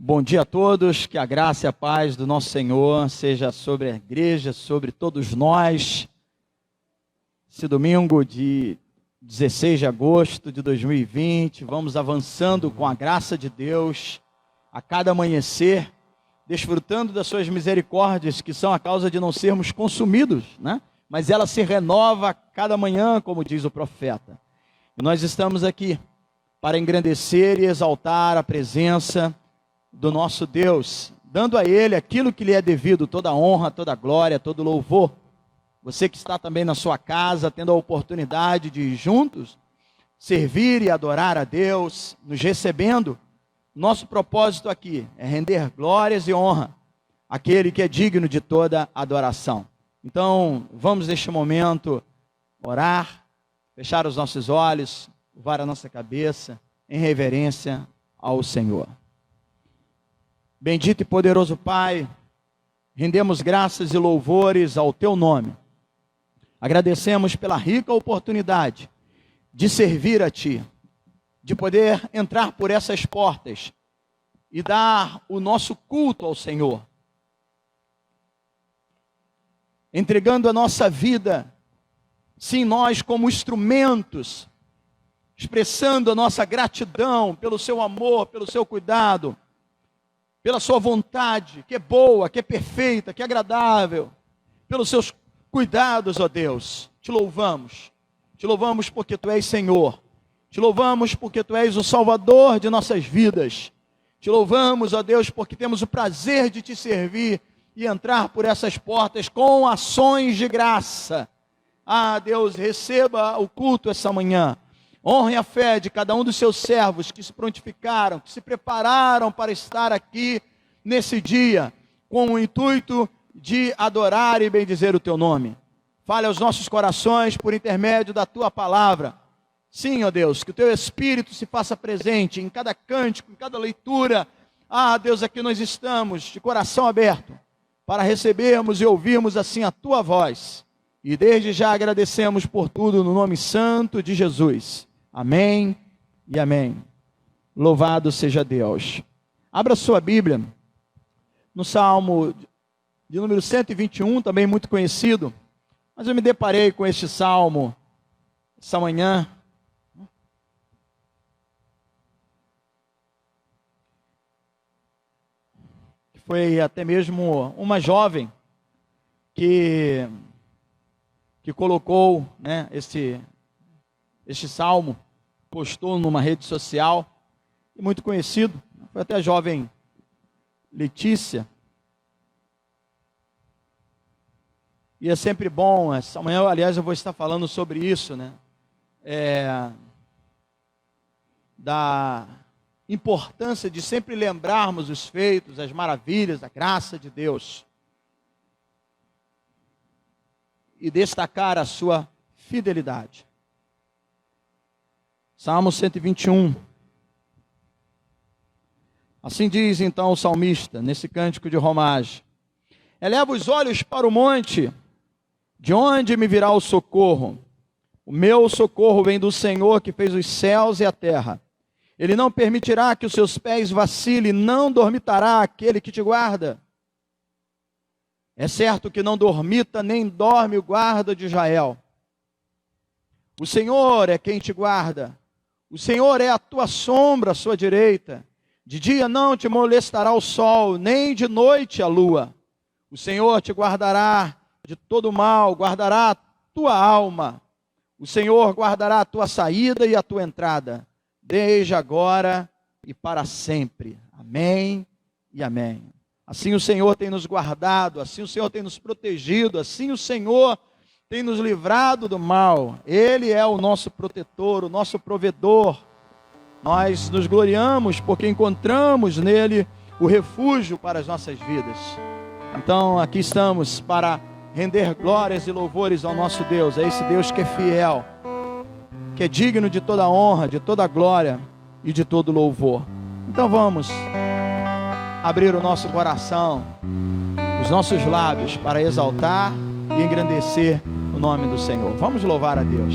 Bom dia a todos, que a graça e a paz do nosso Senhor seja sobre a igreja, sobre todos nós. Esse domingo de 16 de agosto de 2020, vamos avançando com a graça de Deus, a cada amanhecer, desfrutando das suas misericórdias, que são a causa de não sermos consumidos, né? Mas ela se renova a cada manhã, como diz o profeta. E nós estamos aqui para engrandecer e exaltar a presença do nosso Deus, dando a Ele aquilo que lhe é devido, toda honra, toda glória, todo louvor. Você que está também na sua casa, tendo a oportunidade de juntos servir e adorar a Deus, nos recebendo, nosso propósito aqui é render glórias e honra àquele que é digno de toda adoração. Então, vamos neste momento orar, fechar os nossos olhos, curvar a nossa cabeça em reverência ao Senhor. Bendito e poderoso Pai, rendemos graças e louvores ao Teu nome. Agradecemos pela rica oportunidade de servir a Ti, de poder entrar por essas portas e dar o nosso culto ao Senhor, entregando a nossa vida, sim, nós como instrumentos, expressando a nossa gratidão pelo Seu amor, pelo Seu cuidado, pela sua vontade, que é boa, que é perfeita, que é agradável, pelos seus cuidados, ó Deus. Te louvamos porque Tu és Senhor, te louvamos porque Tu és o Salvador de nossas vidas, te louvamos, ó Deus, porque temos o prazer de Te servir e entrar por essas portas com ações de graça. Ah, Deus, receba o culto essa manhã. Honre a fé de cada um dos seus servos que se prontificaram, que se prepararam para estar aqui nesse dia, com o intuito de adorar e bendizer o Teu nome. Fale aos nossos corações por intermédio da Tua palavra. Sim, ó Deus, que o Teu Espírito se faça presente em cada cântico, em cada leitura. Ah, Deus, aqui nós estamos de coração aberto para recebermos e ouvirmos assim a Tua voz. E desde já agradecemos por tudo no nome santo de Jesus. Amém e amém. Louvado seja Deus. Abra sua Bíblia no Salmo de número 121, também muito conhecido. Mas eu me deparei com este Salmo essa manhã. Foi até mesmo uma jovem que colocou, né, este salmo, postou numa rede social, muito conhecido, foi até a jovem Letícia. E é sempre bom, essa manhã, aliás, eu vou estar falando sobre isso, né? Da importância de sempre lembrarmos os feitos, as maravilhas, a graça de Deus. E destacar a sua fidelidade. Salmo 121. Assim diz então o salmista, nesse cântico de romagem: eleva os olhos para o monte, de onde me virá o socorro? O meu socorro vem do Senhor que fez os céus e a terra. Ele não permitirá que os seus pés vacilem, não dormitará aquele que te guarda. É certo que não dormita nem dorme o guarda de Israel. O Senhor é quem te guarda. O Senhor é a tua sombra à sua direita. De dia não te molestará o sol, nem de noite a lua. O Senhor te guardará de todo mal, guardará a tua alma. O Senhor guardará a tua saída e a tua entrada, desde agora e para sempre. Amém e amém. Assim o Senhor tem nos guardado, assim o Senhor tem nos protegido, assim o Senhor tem nos livrado do mal. Ele é o nosso protetor, o nosso provedor. Nós nos gloriamos porque encontramos nele o refúgio para as nossas vidas. Então aqui estamos para render glórias e louvores ao nosso Deus, a esse Deus que é fiel, que é digno de toda honra, de toda glória e de todo louvor. Então vamos abrir o nosso coração, os nossos lábios para exaltar e engrandecer o nome do Senhor. Vamos louvar a Deus.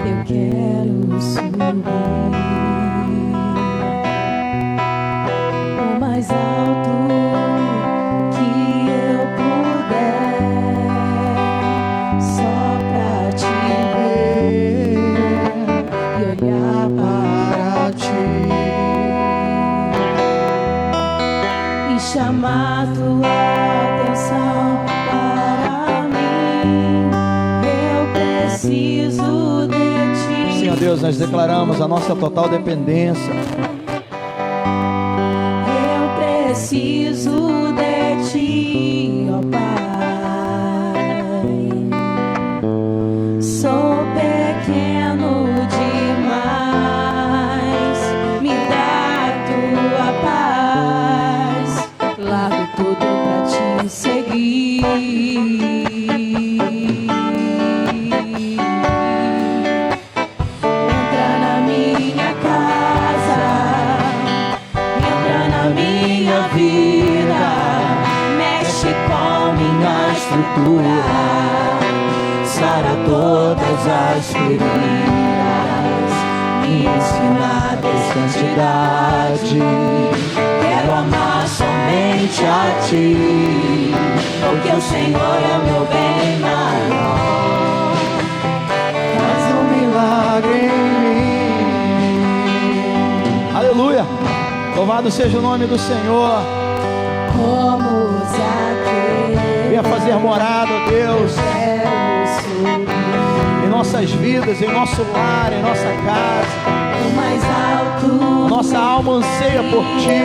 Eu quero subir Senhor Deus, nós declaramos a nossa total dependência. Eu preciso de Ti, ó Pai. Sou pequeno demais, me dá Tua paz. Largo tudo pra Te seguir. Entra na minha casa, entra na minha vida, mexe com minha estrutura, sara todas as feridas, me ensina a ter santidade. Quero amar somente a Ti, porque o Senhor é o meu bem maior. Faz um milagre em mim. Aleluia. Louvado seja o nome do Senhor. Como Zaqueu, Venha fazer morada, ó Deus, quero subir em nossas vidas, em nosso lar, em nossa casa. o mais alto. A nossa alma anseia por Ti.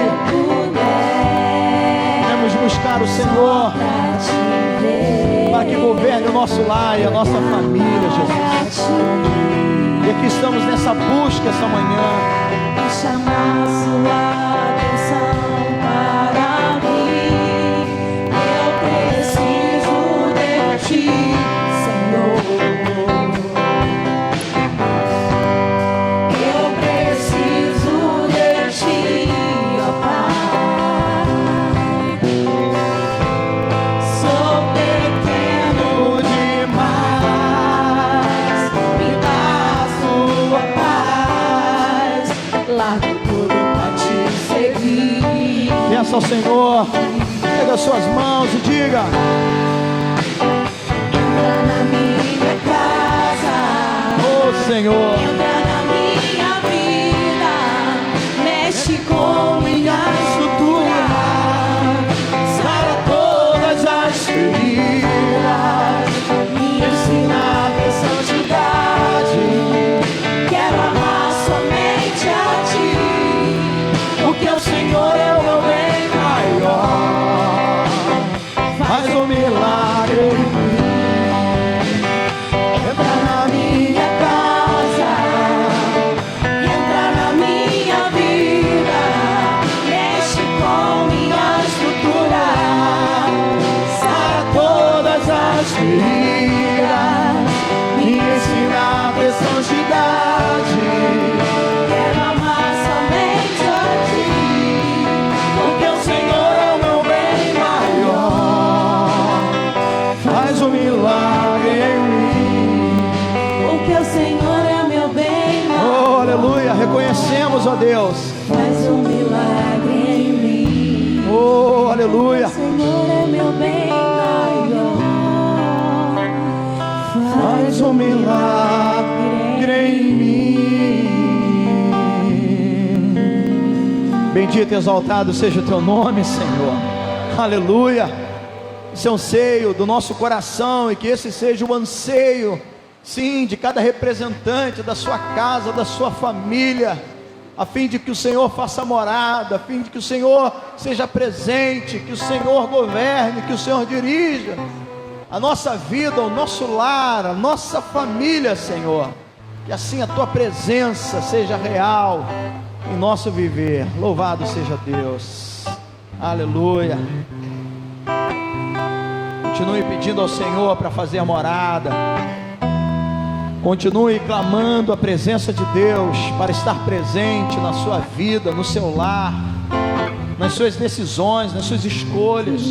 Queremos buscar o Senhor para que governe o nosso lar e a nossa família, Jesus. E aqui estamos nessa busca essa manhã. Chamar Sua atenção para mim. Eu preciso de Ti, Senhor. Eu preciso de Ti, ó Pai. Sou pequeno demais, me dá Sua paz. Largo tudo pra Te seguir. Peça ao Senhor, pega as suas mãos e diga: Entra na minha casa, Ô Senhor, entra na minha vida, mexe com minha estrutura, sara todas as feridas, me ensina a ter santidade. Quero amar somente a Ti, porque o Senhor é o meu bem maior. faz um milagre em mim. Entra na minha casa, entra na minha vida, mexe com minha estrutura, sara todas as feridas, me ensina a ter santidade. Quero amar somente a Ti, porque o Senhor é o meu bem maior. Faz um milagre em mim. Porque o Senhor é meu bem maior. Oh, aleluia. Reconhecemos, ó Deus. Faz um milagre em mim. Oh, aleluia. O Senhor é meu bem maior. Faz um milagre em mim. Bendito e exaltado seja o Teu nome, Senhor. Aleluia. Esse é um anseio do nosso coração, e que esse seja o anseio, sim, de cada representante da sua casa, da sua família, a fim de que o Senhor faça morada, a fim de que o Senhor seja presente, que o Senhor governe, que o Senhor dirija a nossa vida, o nosso lar, a nossa família, Senhor. Que assim a Tua presença seja real em nosso viver. Louvado seja Deus. Aleluia. Continue pedindo ao Senhor para fazer morada. Continue clamando a presença de Deus para estar presente na sua vida, no seu lar, nas suas decisões, nas suas escolhas.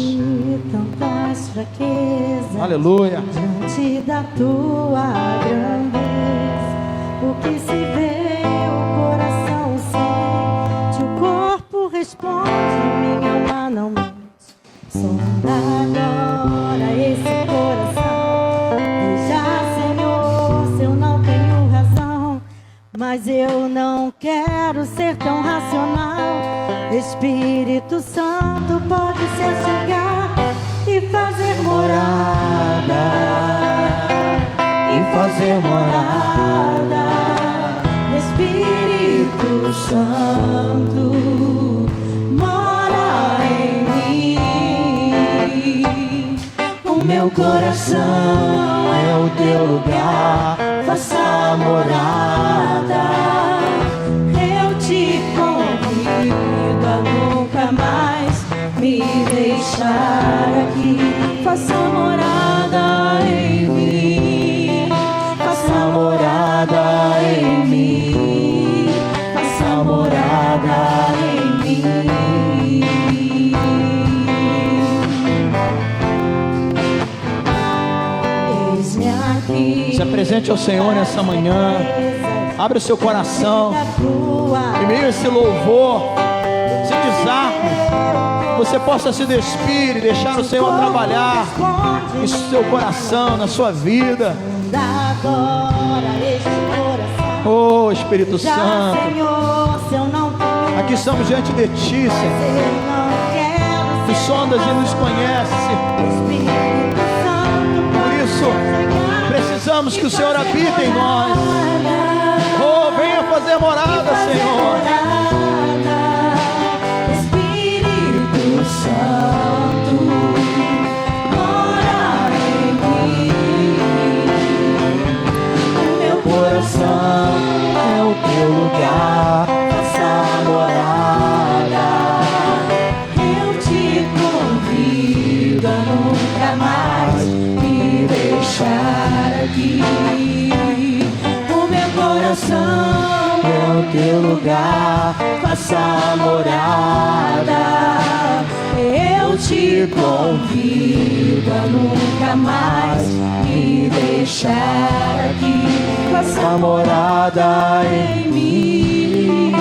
Tantas fraquezas, Aleluia. diante da Tua grandeza, o que se vê, o coração sente, o corpo responde, minha alma não mente. Sonda agora esse coração, veja, Senhor, se eu não tenho razão, mas eu não quero ser tão racional. Espírito Santo pode se achegar e fazer morada, e fazer morada. Santo mora em mim. O meu coração é o teu lugar, faça morada. Eu te convido a nunca mais me deixar aqui. Faça morada em mim, faça morada em mim, faça morada em mim. Eis-me aqui. Se apresente ao Senhor nessa manhã. Abre o seu coração. Em meio a esse louvor, se desarme, você possa se despir e deixar o Senhor trabalhar em seu coração, na sua vida. Oh, Espírito Santo, aqui estamos diante de Ti, Senhor. Tu sondas e nos conhece. Por isso, precisamos que o Senhor habite em nós. Oh, venha fazer morada, Senhor. Espírito Santo, mora em mim. O meu coração é o teu lugar, faça morada. Eu te convido a nunca mais me deixar aqui. O meu coração é o teu lugar, faça morada. Eu te convido a nunca mais me deixar aqui. Faça morada em mim,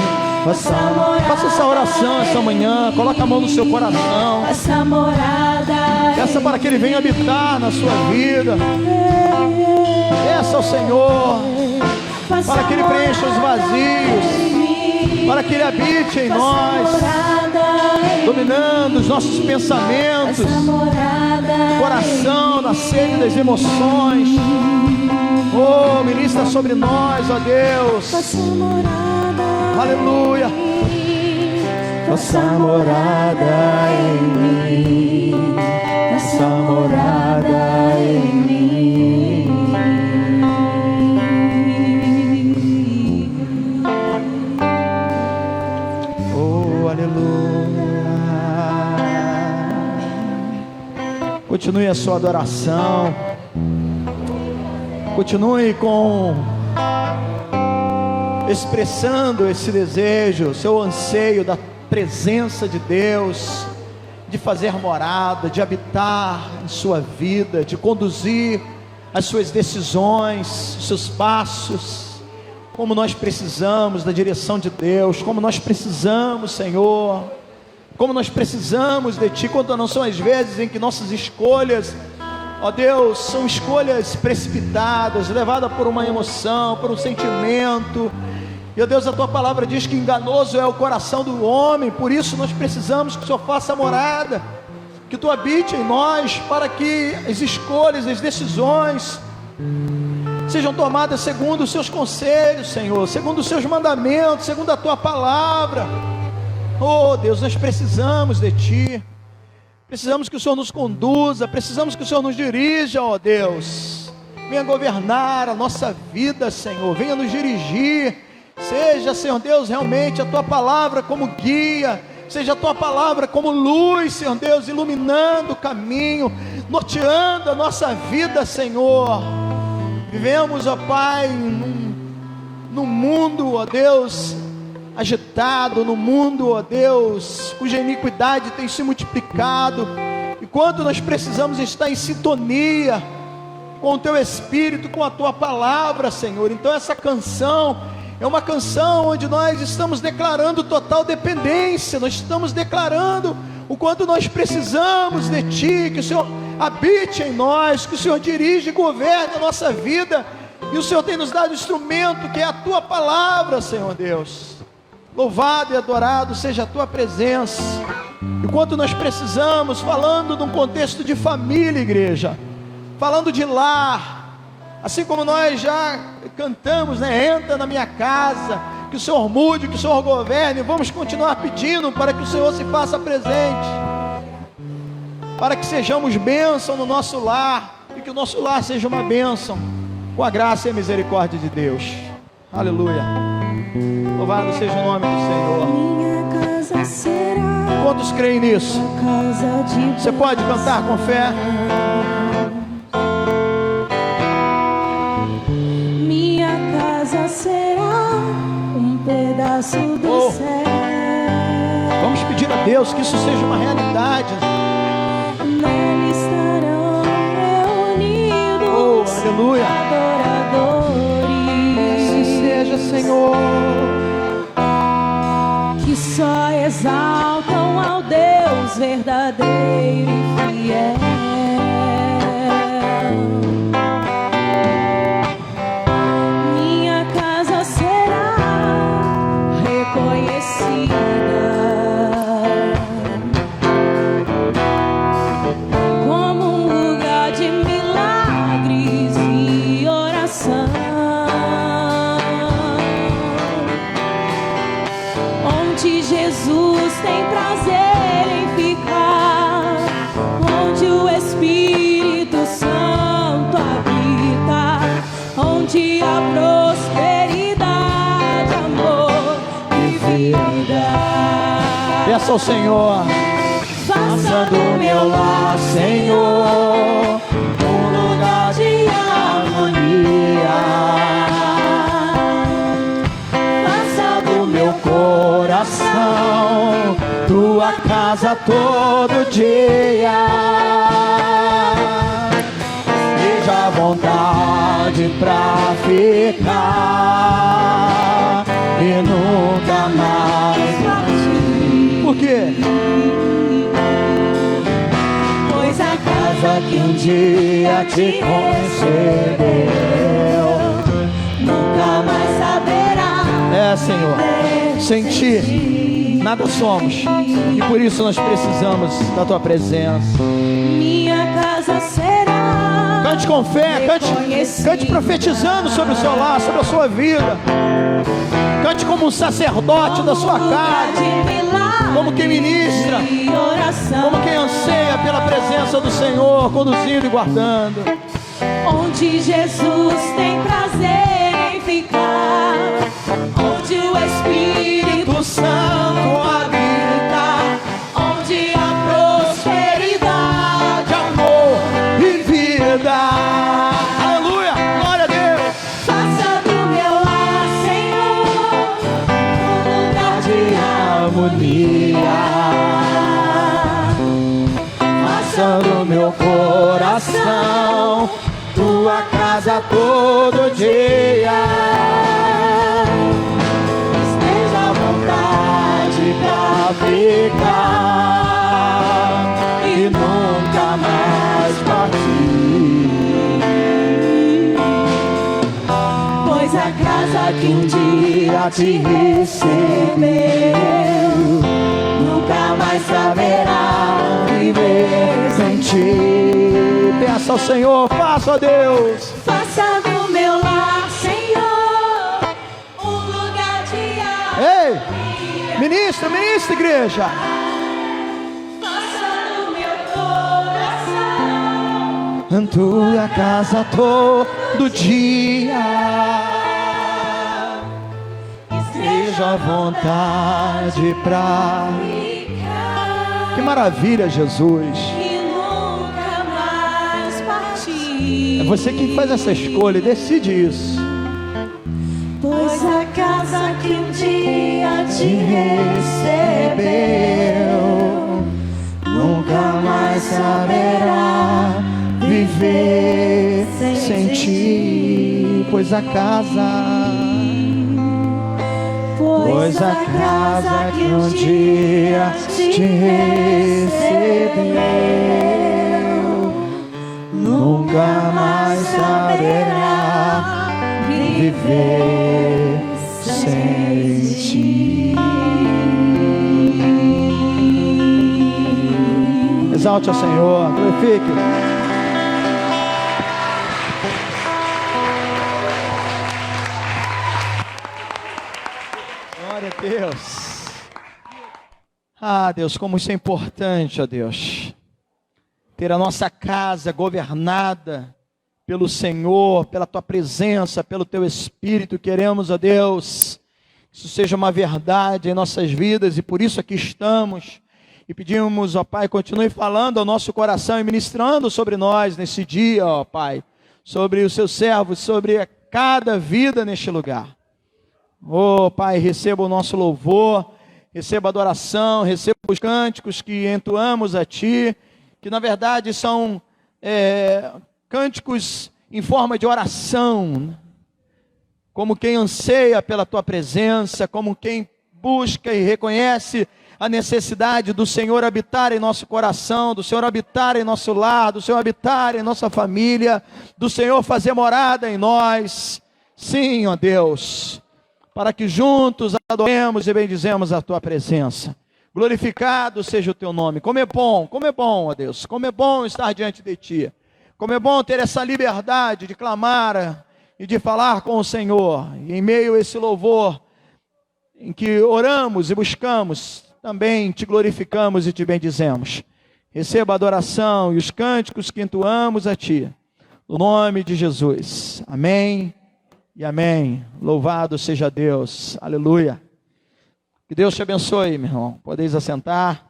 faça morada. Faça essa oração essa manhã. Coloca a mão no seu coração. Faça morada. Peça para que Ele venha habitar na sua vida. Peça ao Senhor para que Ele preencha os vazios, para que Ele habite em nós, dominando os nossos pensamentos, coração, na sede das emoções. Oh, ministra sobre nós, ó Deus. Aleluia. Faça morada em mim, faça morada em mim. Oh, aleluia. Continue a sua adoração. Continue expressando esse desejo, seu anseio da presença de Deus, de fazer morada, de habitar em sua vida, de conduzir as suas decisões, os seus passos. Como nós precisamos da direção de Deus, como nós precisamos, Senhor, como nós precisamos de Ti. Quanto não são as vezes em que nossas escolhas, ó Deus, são escolhas precipitadas, levadas por uma emoção, por um sentimento. E ó Deus, a Tua palavra diz que enganoso é o coração do homem. Por isso nós precisamos que o Senhor faça morada, que Tu habite em nós, para que as escolhas, as decisões sejam tomadas segundo os Seus conselhos, Senhor, segundo os Seus mandamentos, segundo a Tua palavra. Oh Deus, nós precisamos de Ti. Precisamos que o Senhor nos conduza, precisamos que o Senhor nos dirija, ó Deus. Venha governar a nossa vida, Senhor, venha nos dirigir. Seja, Senhor Deus, realmente a Tua palavra como guia, seja a Tua palavra como luz, Senhor Deus, iluminando o caminho, norteando a nossa vida, Senhor. Vivemos, ó Pai, num mundo, ó Deus, agitado, no mundo, ó Deus, cuja iniquidade tem se multiplicado, e quanto nós precisamos estar em sintonia com o Teu Espírito, com a Tua palavra, Senhor. Então essa canção é uma canção onde nós estamos declarando total dependência, nós estamos declarando o quanto nós precisamos de Ti, que o Senhor habite em nós, que o Senhor dirige e governe a nossa vida, e o Senhor tem nos dado um instrumento que é a Tua palavra, Senhor Deus. Louvado e adorado seja a Tua presença. E quanto nós precisamos, falando num contexto de família, igreja, falando de lar, assim como nós já cantamos, né? Entra na minha casa, que o Senhor mude, que o Senhor governe. Vamos continuar pedindo para que o Senhor se faça presente, para que sejamos bênção no nosso lar, e que o nosso lar seja uma bênção, com a graça e a misericórdia de Deus. Aleluia. Louvado seja o nome do Senhor. Minha casa será Quantos creem nisso? casa de Você pode cantar com fé? Minha casa será um pedaço do céu. Vamos pedir a Deus que isso seja uma realidade. Nele estarão reunidos Aleluia. adoradores. Assim seja, Senhor. Que só exaltam ao Deus verdadeiro e fiel. Minha casa será reconhecida como um lugar de milagres e oração, onde Jesus tem prazer em ficar, onde o Espírito Santo habita, onde há prosperidade, amor e vida. Peça ao Senhor. Faça do meu lar, Senhor, um lugar de harmonia. Faça do meu Coração, tua casa todo dia. Seja à vontade pra ficar e nunca mais partir. Por quê? pois a Casa que um dia te concedeu, nunca mais saberá. é, Senhor, sem ti nada somos, e por isso nós precisamos da tua presença. Minha casa será. Cante com fé, cante profetizando sobre o seu lar, sobre a sua vida. Cante como um sacerdote da sua casa, como quem ministra, como quem anseia pela presença do Senhor, conduzindo e guardando. Onde Jesus tem prazer em ficar, onde o Espírito Santo habita, onde há prosperidade, Amor e vida. Aleluia, glória a Deus. faça do meu lar, Senhor, um lugar de Harmonia, faça do meu coração tua casa todo dia. Esteja à vontade pra ficar e nunca mais partir. pois a casa Que um dia te recebeu, nunca mais saberá viver sem ti. Peça ao Senhor, faça a Deus. faça do meu lar, Senhor, um lugar de Ei, ministra, igreja. faça do meu coração Tua casa todo dia. Seja à vontade pra... Que maravilha, Jesus. e nunca mais partir. É você quem faz essa escolha e decide isso. Pois a casa que um dia te Recebeu, nunca mais saberá viver sem ti. Pois a casa que um dia te recebeu, nunca mais saberá viver sem ti. Exalte ao Senhor, glorifique. Glória a Deus. Ah, Deus, como isso é importante, ó Deus. Ter a nossa casa governada pelo Senhor, pela Tua presença, pelo Teu Espírito. Queremos, ó Deus, que isso seja uma verdade em nossas vidas, e por isso aqui estamos. E pedimos, ó Pai, continue falando ao nosso coração e ministrando sobre nós nesse dia, ó Pai, sobre os Seus servos, sobre cada vida neste lugar. Ó Pai, receba o nosso louvor, receba a adoração, receba os cânticos que entoamos a Ti, que na verdade são cânticos em forma de oração, como quem anseia pela Tua presença, como quem busca e reconhece a necessidade do Senhor habitar em nosso coração, do Senhor habitar em nosso lar, do Senhor habitar em nossa família, do Senhor fazer morada em nós. Sim, ó Deus, para que juntos adoremos e bendizemos a Tua presença. Glorificado seja o Teu nome. Como é bom, ó Deus, como é bom estar diante de Ti. Como é bom ter essa liberdade de clamar e de falar com o Senhor. E em meio a esse louvor, em que oramos e buscamos, também Te glorificamos e Te bendizemos. Receba a adoração e os cânticos que entoamos a Ti. No nome de Jesus. Amém e amém. Louvado seja Deus. Aleluia. Que Deus te abençoe, meu irmão. Podeis assentar.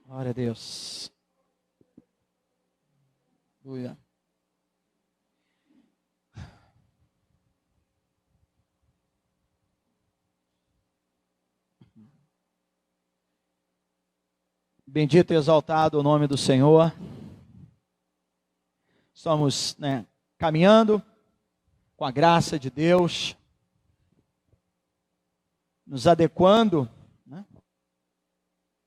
Glória a Deus. Aleluia. Bendito e exaltado o nome do Senhor. Estamos caminhando com a graça de Deus, nos adequando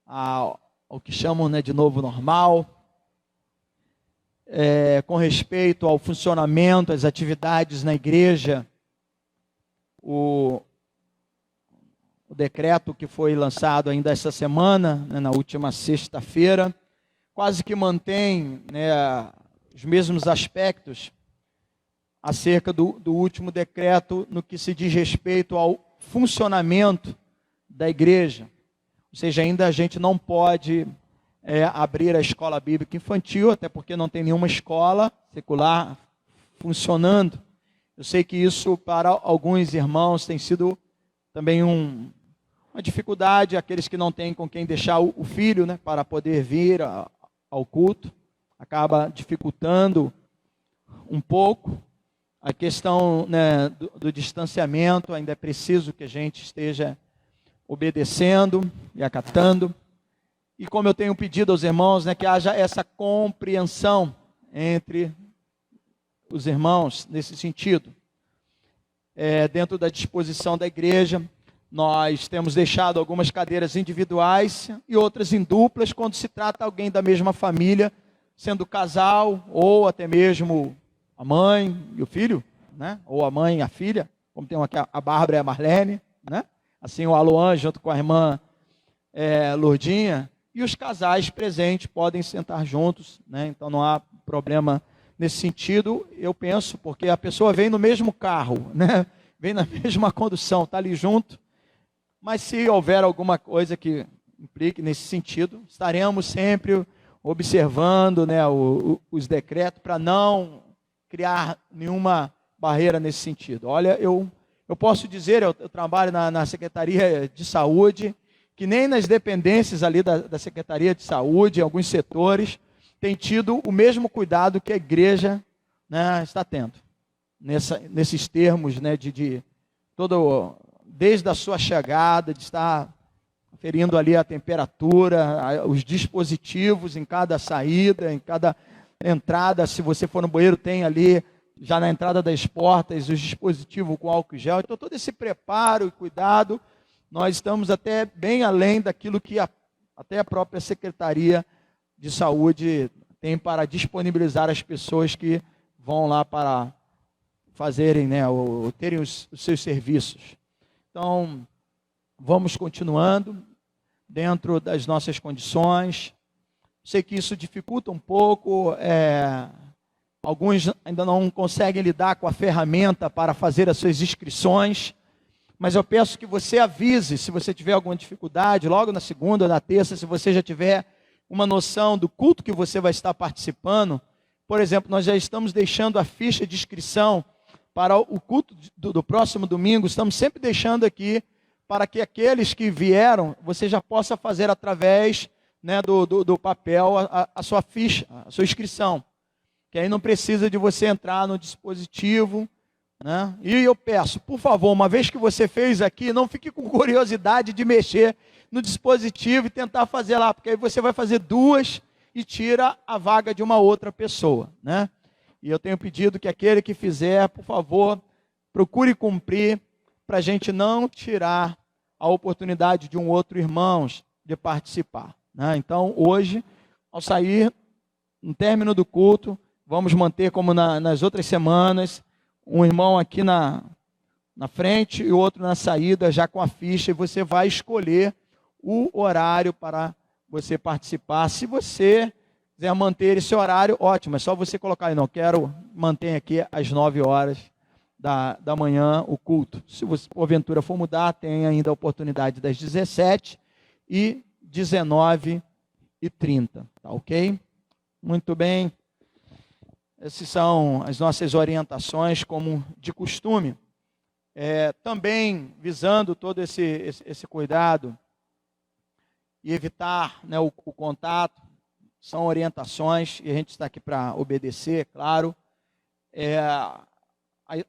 ao que chamam de novo normal, com respeito ao funcionamento, às atividades na igreja. O decreto que foi lançado ainda esta semana, na última sexta-feira, quase que mantém os mesmos aspectos acerca do último decreto no que se diz respeito ao funcionamento da igreja. Ou seja, ainda a gente não pode abrir a escola bíblica infantil, até porque não tem nenhuma escola secular funcionando. Eu sei que isso para alguns irmãos tem sido também uma dificuldade, aqueles que não têm com quem deixar o filho, para poder vir ao culto, acaba dificultando um pouco. A questão do distanciamento, ainda é preciso que a gente esteja obedecendo e acatando. E como eu tenho pedido aos irmãos, que haja essa compreensão entre os irmãos nesse sentido. Dentro da disposição da igreja, nós temos deixado algumas cadeiras individuais e outras em duplas, quando se trata de alguém da mesma família, sendo casal, ou até mesmo a mãe e o filho, ou a mãe e a filha, como tem aqui a Bárbara e a Marlene, assim o Aloan junto com a irmã Lourdinha, e os casais presentes podem sentar juntos, então não há problema nesse sentido, eu penso, porque a pessoa vem no mesmo carro, vem na mesma condução, está ali junto. Mas se houver alguma coisa que implique nesse sentido, estaremos sempre observando os decretos para não criar nenhuma barreira nesse sentido. Olha, eu posso dizer, eu trabalho na Secretaria de Saúde, que nem nas dependências ali da Secretaria de Saúde, em alguns setores, tem tido o mesmo cuidado que a igreja está tendo. Nesses termos de todo... Desde a sua chegada, de estar ferindo ali a temperatura, os dispositivos em cada saída, em cada entrada. Se você for no banheiro, tem ali, já na entrada das portas, os dispositivos com álcool gel. Então, todo esse preparo e cuidado, nós estamos até bem além daquilo que até a própria Secretaria de Saúde tem para disponibilizar as pessoas que vão lá para fazerem, ou terem os seus serviços. Então, vamos continuando dentro das nossas condições. Sei que isso dificulta um pouco, alguns ainda não conseguem lidar com a ferramenta para fazer as suas inscrições, mas eu peço que você avise, se você tiver alguma dificuldade, logo na segunda ou na terça, se você já tiver uma noção do culto que você vai estar participando. Por exemplo, nós já estamos deixando a ficha de inscrição para o culto do próximo domingo, estamos sempre deixando aqui, para que aqueles que vieram, você já possa fazer através, né, do papel a sua ficha, a sua inscrição. Que aí não precisa de você entrar no dispositivo, né? E eu peço, por favor, uma vez que você fez aqui, não fique com curiosidade de mexer no dispositivo e tentar fazer lá, porque aí você vai fazer duas e tira a vaga de uma outra pessoa, né? E eu tenho pedido que aquele que fizer, por favor, procure cumprir, para a gente não tirar a oportunidade de um outro irmão de participar, né? Então, hoje, ao sair, no término do culto, vamos manter como nas outras semanas, um irmão aqui na frente e o outro na saída, já com a ficha, e você vai escolher o horário para você participar. Se você quiser manter esse horário, ótimo, é só você colocar aí, não, quero manter aqui às 9 horas da manhã o culto. Se você, porventura, for mudar, tem ainda a oportunidade das 17 e 19h30, tá ok? Muito bem. Essas são as nossas orientações, como de costume. Também visando todo esse cuidado e evitar, né, o contato, são orientações, e a gente está aqui para obedecer, claro.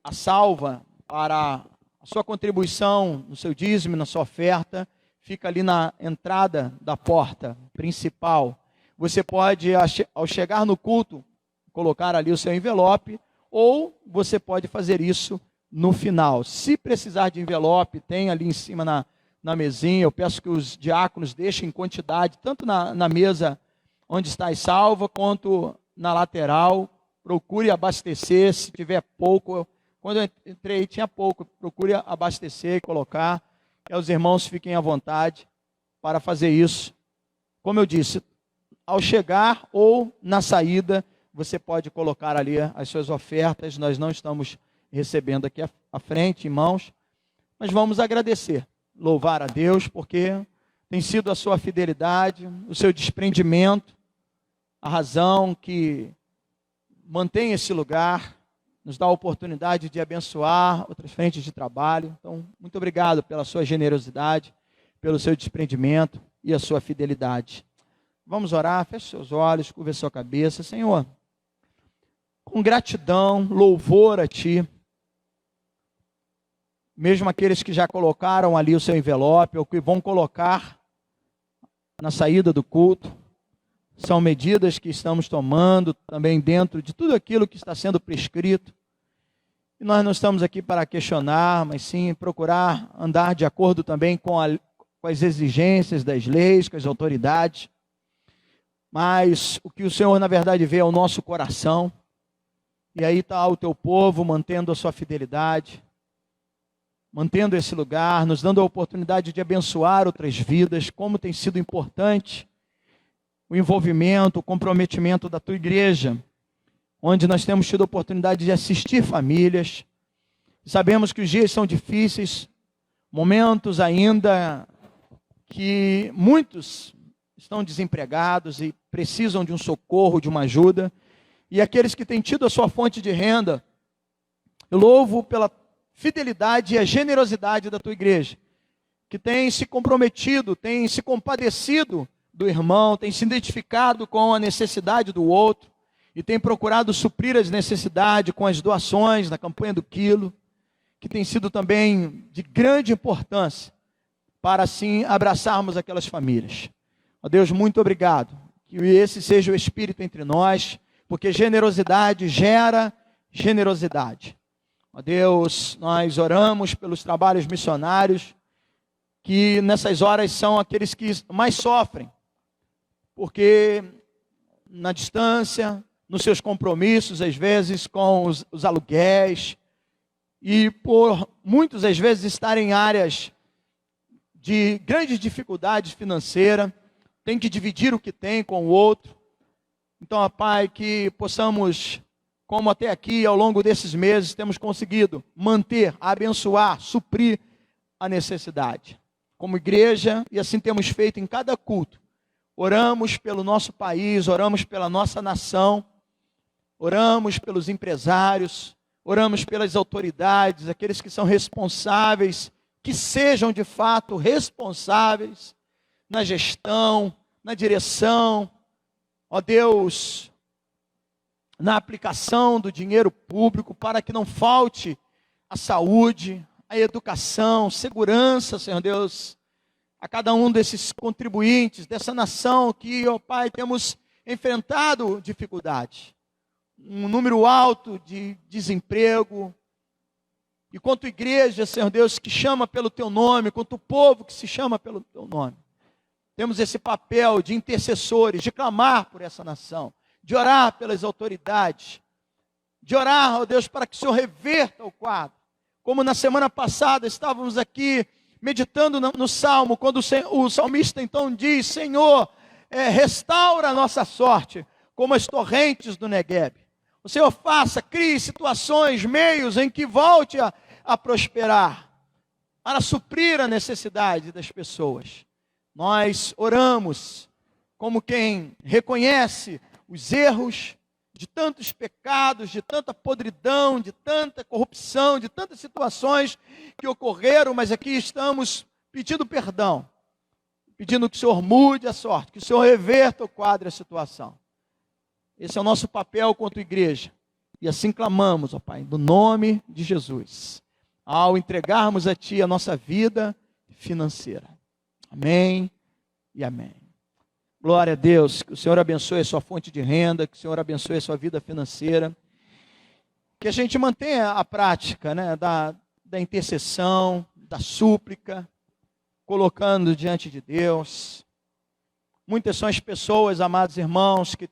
A salva para a sua contribuição, no seu dízimo, na sua oferta, fica ali na entrada da porta principal. Você pode, ao chegar no culto, colocar ali o seu envelope, ou você pode fazer isso no final. Se precisar de envelope, tem ali em cima na mesinha. Eu peço que os diáconos deixem quantidade, tanto na mesa onde está a salva, quanto na lateral. Procure abastecer, se tiver pouco. Quando eu entrei tinha pouco, procure abastecer e colocar. Que os irmãos fiquem à vontade para fazer isso. Como eu disse, ao chegar ou na saída, você pode colocar ali as suas ofertas. Nós não estamos recebendo aqui à frente, em mãos, mas vamos agradecer, louvar a Deus, porque tem sido a sua fidelidade, o seu desprendimento, a razão que mantém esse lugar, nos dá a oportunidade de abençoar outras frentes de trabalho. Então, muito obrigado pela sua generosidade, pelo seu desprendimento e a sua fidelidade. Vamos orar, feche seus olhos, curva a sua cabeça. Senhor, com gratidão, louvor a Ti, mesmo aqueles que já colocaram ali o seu envelope, ou que vão colocar na saída do culto, são medidas que estamos tomando também dentro de tudo aquilo que está sendo prescrito. E nós não estamos aqui para questionar, mas sim procurar andar de acordo também com as exigências das leis, com as autoridades. Mas o que o Senhor, na verdade, vê é o nosso coração. E aí está o teu povo mantendo a sua fidelidade, mantendo esse lugar, nos dando a oportunidade de abençoar outras vidas. Como tem sido importante o envolvimento, o comprometimento da tua igreja, onde nós temos tido a oportunidade de assistir famílias. Sabemos que os dias são difíceis, momentos ainda que muitos estão desempregados e precisam de um socorro, de uma ajuda. E aqueles que têm tido a sua fonte de renda, eu louvo pela fidelidade e a generosidade da tua igreja, que tem se comprometido, tem se compadecido do irmão, tem se identificado com a necessidade do outro e tem procurado suprir as necessidades com as doações na campanha do quilo, que tem sido também de grande importância para assim abraçarmos aquelas famílias. Ó Deus, muito obrigado, que esse seja o espírito entre nós, porque generosidade gera generosidade. Ó Deus, nós oramos pelos trabalhos missionários, que nessas horas são aqueles que mais sofrem, porque na distância, nos seus compromissos, às vezes com os aluguéis, e por muitos, às vezes, estarem em áreas de grandes dificuldades financeiras, tem que dividir o que tem com o outro. Então, ó Pai, que possamos, como até aqui, ao longo desses meses, temos conseguido manter, abençoar, suprir a necessidade. Como igreja, e assim temos feito em cada culto, oramos pelo nosso país, oramos pela nossa nação, oramos pelos empresários, oramos pelas autoridades, aqueles que são responsáveis, que sejam de fato responsáveis na gestão, na direção, ó Deus, na aplicação do dinheiro público, para que não falte a saúde, a educação, segurança, Senhor Deus, a cada um desses contribuintes, dessa nação que, ó Pai, temos enfrentado dificuldade. Um número alto de desemprego. E quanto igreja, Senhor Deus, que chama pelo Teu nome, quanto povo que se chama pelo Teu nome. Temos esse papel de intercessores, de clamar por essa nação, de orar pelas autoridades, de orar, ó Deus, para que o Senhor reverta o quadro. Como na semana passada estávamos aqui meditando no Salmo, quando o salmista então diz: Senhor, restaura a nossa sorte, como as torrentes do Negueb. O Senhor crie situações, meios em que volte a prosperar, para suprir a necessidade das pessoas. Nós oramos como quem reconhece os erros de tantos pecados, de tanta podridão, de tanta corrupção, de tantas situações que ocorreram, mas aqui estamos pedindo perdão, pedindo que o Senhor mude a sorte, que o Senhor reverta o quadro e a situação. Esse é o nosso papel quanto igreja. E assim clamamos, ó Pai, no nome de Jesus, ao entregarmos a Ti a nossa vida financeira. Amém e amém. Glória a Deus, que o Senhor abençoe a sua fonte de renda, que o Senhor abençoe a sua vida financeira. Que a gente mantenha a prática, né, da intercessão, da súplica, colocando diante de Deus. Muitas são as pessoas, amados irmãos, que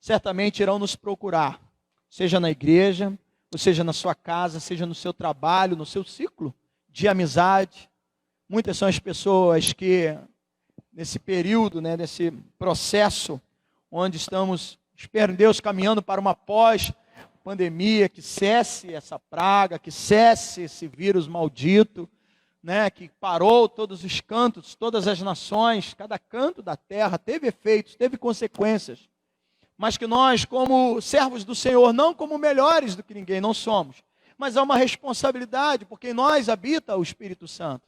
certamente irão nos procurar, seja na igreja, ou seja na sua casa, seja no seu trabalho, no seu ciclo de amizade. Muitas são as pessoas que, nesse período, né, nesse processo, onde estamos, espero em Deus, caminhando para uma pós-pandemia, que cesse essa praga, que cesse esse vírus maldito, né, que parou todos os cantos, todas as nações, cada canto da terra, teve efeitos, teve consequências. Mas que nós, como servos do Senhor, não como melhores do que ninguém, não somos. Mas há uma responsabilidade, porque em nós habita o Espírito Santo.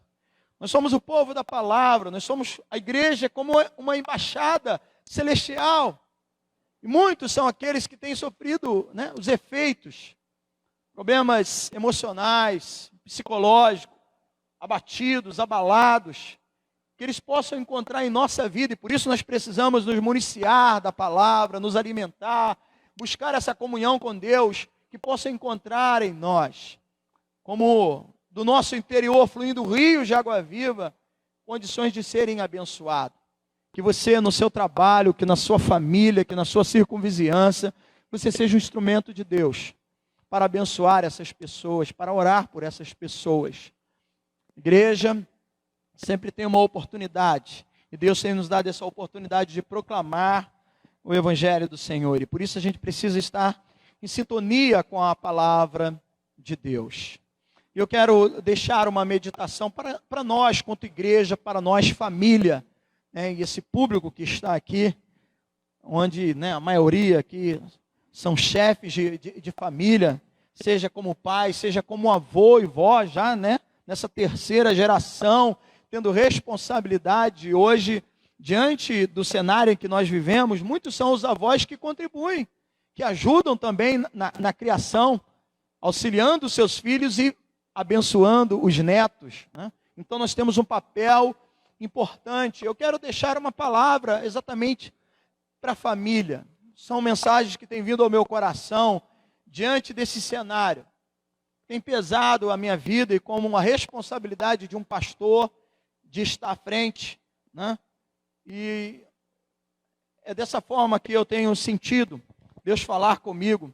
Nós somos o povo da palavra, nós somos a igreja como uma embaixada celestial. E muitos são aqueles que têm sofrido, né, os efeitos, problemas emocionais, psicológicos, abatidos, abalados, que eles possam encontrar em nossa vida, e por isso nós precisamos nos municiar da palavra, nos alimentar, buscar essa comunhão com Deus, que possa encontrar em nós, como do nosso interior fluindo rios de água viva, condições de serem abençoados. Que você no seu trabalho, que na sua família, que na sua circunvizinhança, você seja um instrumento de Deus, para abençoar essas pessoas, para orar por essas pessoas. Igreja sempre tem uma oportunidade, e Deus tem nos dado essa oportunidade de proclamar o Evangelho do Senhor, e por isso a gente precisa estar em sintonia com a palavra de Deus. Eu quero deixar uma meditação para nós, quanto igreja, para nós, família, né, e esse público que está aqui, onde, né, a maioria aqui são chefes de família, seja como pai, seja como avô e vó, já, né, nessa terceira geração, tendo responsabilidade. Hoje, diante do cenário em que nós vivemos, muitos são os avós que contribuem, que ajudam também na criação, auxiliando os seus filhos e abençoando os netos, né? Então nós temos um papel importante. Eu quero deixar uma palavra exatamente para a família. São mensagens que têm vindo ao meu coração diante desse cenário. Tem pesado a minha vida, e como uma responsabilidade de um pastor, de estar à frente, né? E é dessa forma que eu tenho sentido Deus falar comigo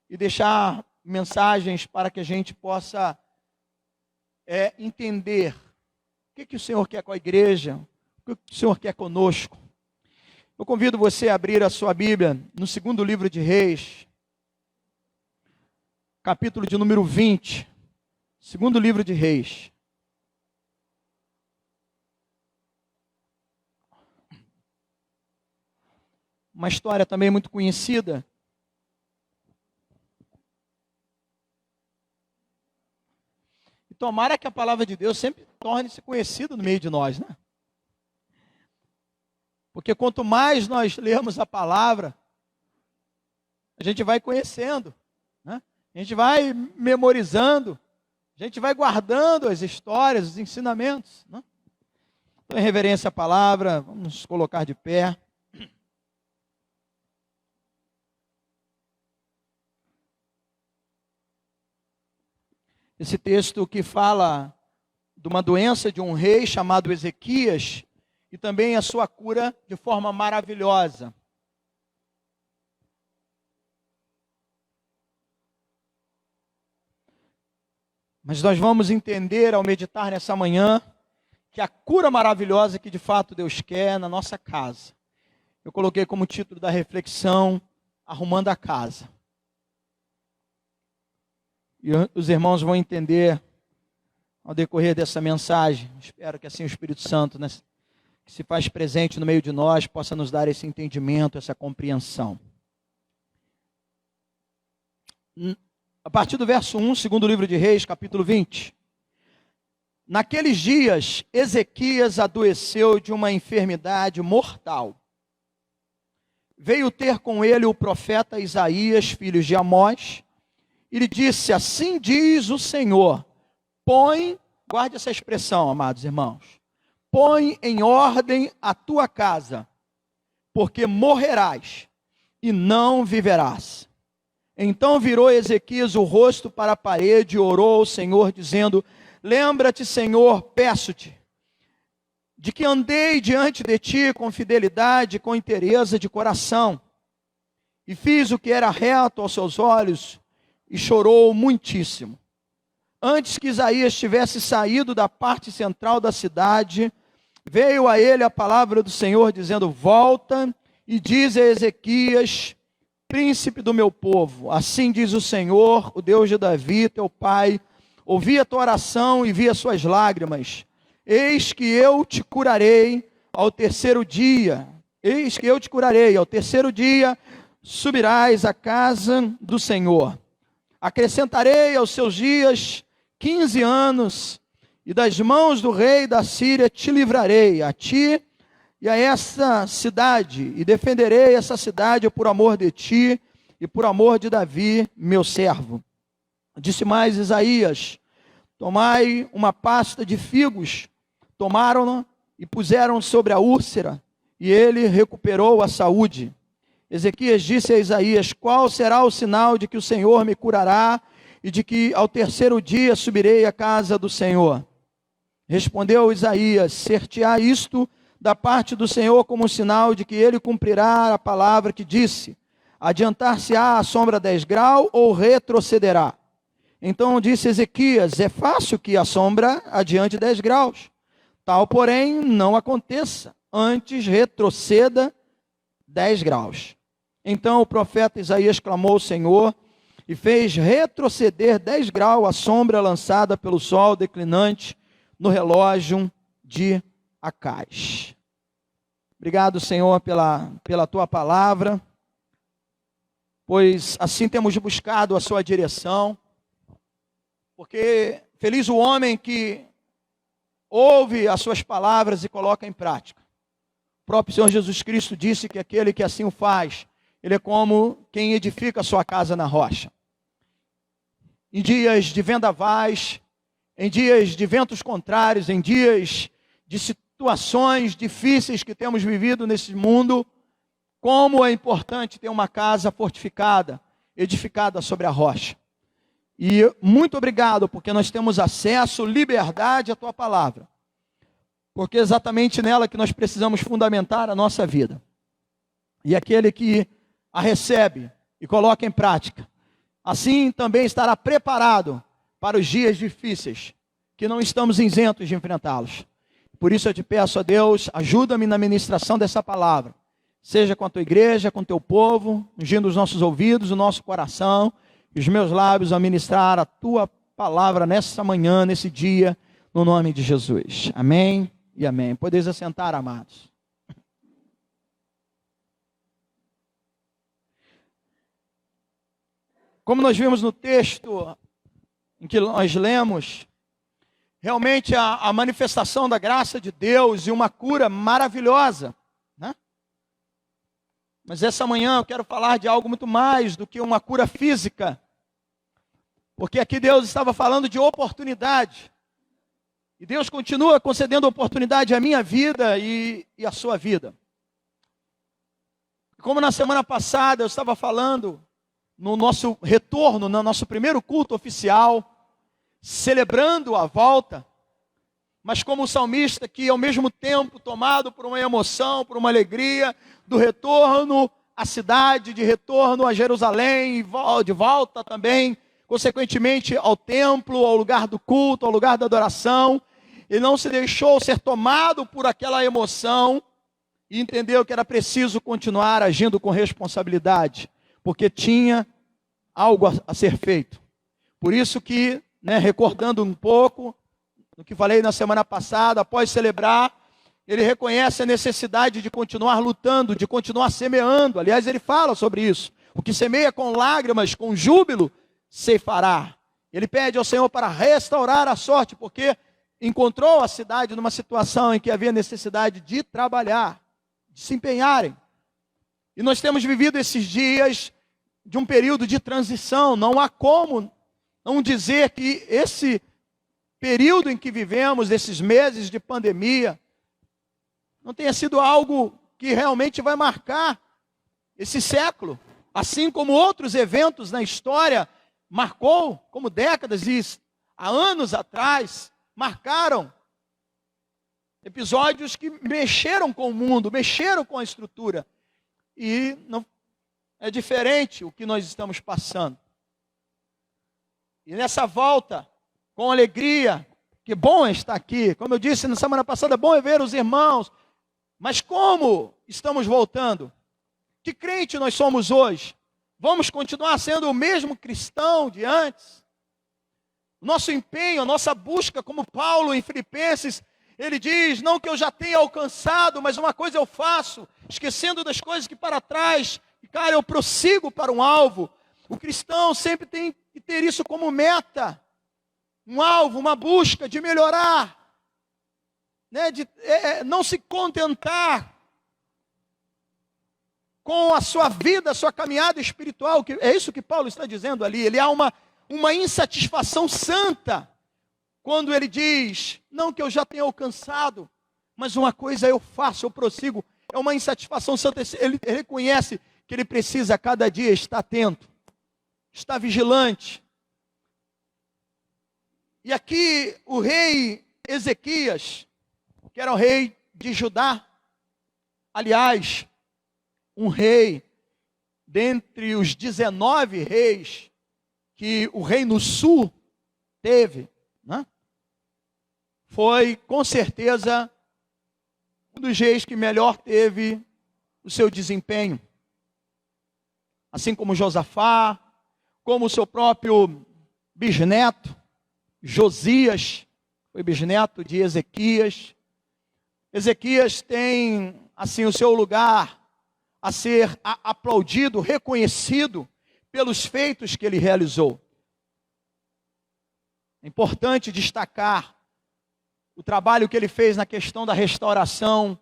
e deixar mensagens para que a gente possa entender o que o Senhor quer com a igreja, o que o Senhor quer conosco. Eu convido você a abrir a sua Bíblia no segundo livro de Reis, capítulo de número 20, segundo livro de Reis. uma história também muito conhecida. E tomara que a palavra de Deus sempre torne-se conhecida no meio de nós, né? Porque quanto mais nós lemos a palavra, a gente vai conhecendo, né? A gente vai memorizando, a gente vai guardando as histórias, os ensinamentos, né? Então, em reverência à palavra, vamos nos colocar de pé. Esse texto que fala de uma doença de um rei chamado Ezequias e também a sua cura de forma maravilhosa. Mas nós vamos entender ao meditar nessa manhã que a cura maravilhosa que de fato Deus quer na nossa casa. Eu coloquei como título da reflexão, Arrumando a Casa. E os irmãos vão entender ao decorrer dessa mensagem. Espero que assim o Espírito Santo, né, que se faz presente no meio de nós, possa nos dar esse entendimento, essa compreensão. A partir do verso 1, segundo livro de Reis, capítulo 20. Naqueles dias, Ezequias adoeceu de uma enfermidade mortal. Veio ter com ele o profeta Isaías, filho de Amós, e lhe disse: assim diz o Senhor, guarde essa expressão, amados irmãos, põe em ordem a tua casa, porque morrerás e não viverás. Então virou Ezequias o rosto para a parede e orou ao Senhor, dizendo: lembra-te, Senhor, peço-te, de que andei diante de ti com fidelidade, com inteireza de coração, e fiz o que era reto aos seus olhos, e chorou muitíssimo. Antes que Isaías tivesse saído da parte central da cidade, veio a ele a palavra do Senhor, dizendo: volta e diz a Ezequias, príncipe do meu povo, assim diz o Senhor, o Deus de Davi, teu pai, ouvi a tua oração e vi as suas lágrimas. Eis que eu te curarei ao terceiro dia. Eis que eu te curarei ao terceiro dia, subirás à casa do Senhor. Acrescentarei aos seus dias 15 anos, e das mãos do rei da Síria te livrarei, a ti e a essa cidade, e defenderei essa cidade por amor de ti e por amor de Davi, meu servo. Disse mais Isaías: tomai uma pasta de figos, tomaram-na e puseram sobre a úlcera, e ele recuperou a saúde. Ezequias disse a Isaías: qual será o sinal de que o Senhor me curará e de que ao terceiro dia subirei à casa do Senhor? Respondeu Isaías: ser-te-á isto da parte do Senhor como um sinal de que ele cumprirá a palavra que disse: adiantar-se-á a sombra 10 graus ou retrocederá? Então disse Ezequias: é fácil que a sombra adiante 10 graus. Tal, porém, não aconteça, antes retroceda 10 graus. Então o profeta Isaías clamou ao Senhor e fez retroceder 10 graus a sombra lançada pelo sol declinante no relógio de Acaz. Obrigado, Senhor, pela tua palavra, pois assim temos buscado a sua direção, porque feliz o homem que ouve as suas palavras e coloca em prática. O próprio Senhor Jesus Cristo disse que aquele que assim o faz, ele é como quem edifica a sua casa na rocha. Em dias de vendavais, em dias de ventos contrários, em dias de situações difíceis que temos vivido nesse mundo, como é importante ter uma casa fortificada, edificada sobre a rocha. E muito obrigado, porque nós temos acesso, liberdade à tua palavra. Porque é exatamente nela que nós precisamos fundamentar a nossa vida. E aquele que a recebe e coloca em prática, assim também estará preparado para os dias difíceis, que não estamos isentos de enfrentá-los. Por isso eu te peço a Deus, ajuda-me na ministração dessa palavra. Seja com a tua igreja, com o teu povo, ungindo os nossos ouvidos, o nosso coração, e os meus lábios a ministrar a tua palavra nessa manhã, nesse dia, no nome de Jesus. Amém e amém. Podeis assentar, amados. como nós vimos no texto em que nós lemos, realmente a manifestação da graça de Deus e uma cura maravilhosa, né? Mas essa manhã eu quero falar de algo muito mais do que uma cura física, porque aqui Deus estava falando de oportunidade, e Deus continua concedendo oportunidade à minha vida e à sua vida. Como na semana passada eu estava falando, no nosso retorno, no nosso primeiro culto oficial, celebrando a volta, mas como o salmista que ao mesmo tempo tomado por uma emoção, por uma alegria, do retorno à cidade, de retorno a Jerusalém, de volta também, consequentemente ao templo, ao lugar do culto, ao lugar da adoração, ele não se deixou ser tomado por aquela emoção e entendeu que era preciso continuar agindo com responsabilidade, porque tinha algo a ser feito. Por isso que, recordando um pouco do que falei na semana passada, após celebrar, ele reconhece a necessidade de continuar lutando, de continuar semeando. Aliás, ele fala sobre isso. O que semeia com lágrimas, com júbilo, ceifará. Ele pede ao Senhor para restaurar a sorte, porque encontrou a cidade numa situação em que havia necessidade de trabalhar, de se empenharem. E nós temos vivido esses dias de um período de transição. Não há como não dizer que esse período em que vivemos, esses meses de pandemia, não tenha sido algo que realmente vai marcar esse século, assim como outros eventos na história marcou, como décadas e há anos atrás, marcaram episódios que mexeram com o mundo, mexeram com a estrutura. E não é diferente o que nós estamos passando. E nessa volta, com alegria, que bom é estar aqui. Como eu disse na semana passada, bom é ver os irmãos. Mas como estamos voltando? Que crente nós somos hoje? Vamos continuar sendo o mesmo cristão de antes? Nosso empenho, a nossa busca, como Paulo em Filipenses, ele diz, não que eu já tenha alcançado, mas uma coisa eu faço, esquecendo das coisas que para trás, e cara, eu prossigo para um alvo. O cristão sempre tem que ter isso como meta, um alvo, uma busca de melhorar, de não se contentar com a sua vida, a sua caminhada espiritual, que é isso que Paulo está dizendo ali. Ele há uma insatisfação santa, quando ele diz, não que eu já tenha alcançado, mas uma coisa eu faço, eu prossigo. É uma insatisfação santa. Ele reconhece que ele precisa a cada dia estar atento, estar vigilante. E aqui o rei Ezequias, que era o rei de Judá, aliás, um rei dentre os 19 reis que o Reino Sul teve, foi com certeza um dos reis que melhor teve o seu desempenho. Assim como Josafá, como o seu próprio bisneto, Josias, foi bisneto de Ezequias. Ezequias tem, assim, o seu lugar a ser aplaudido, reconhecido pelos feitos que ele realizou. É importante destacar o trabalho que ele fez na questão da restauração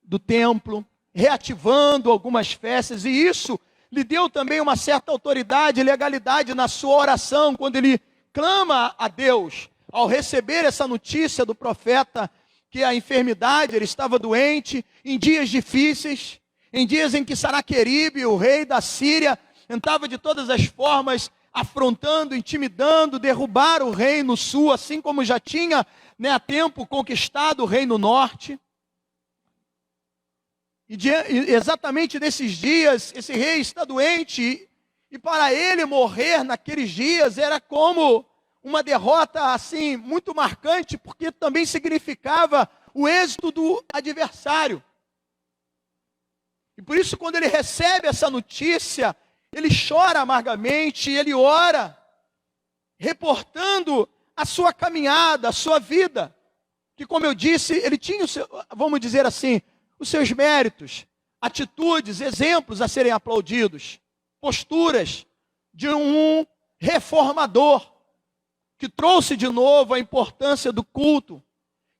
do templo, reativando algumas festas, e isso lhe deu também uma certa autoridade e legalidade na sua oração, quando ele clama a Deus, ao receber essa notícia do profeta, que a enfermidade, ele estava doente, em dias difíceis, em dias em que Sanaqueribe, o rei da Síria, tentava de todas as formas, afrontando, intimidando, derrubar o reino sul, assim como já tinha há tempo conquistado o reino norte. E exatamente nesses dias, esse rei está doente, e para ele morrer naqueles dias era como uma derrota assim muito marcante, porque também significava o êxito do adversário. E por isso, quando ele recebe essa notícia, ele chora amargamente, ele ora, reportando a sua caminhada, a sua vida, que, como eu disse, ele tinha, vamos dizer assim, os seus méritos, atitudes, exemplos a serem aplaudidos, posturas de um reformador, que trouxe de novo a importância do culto,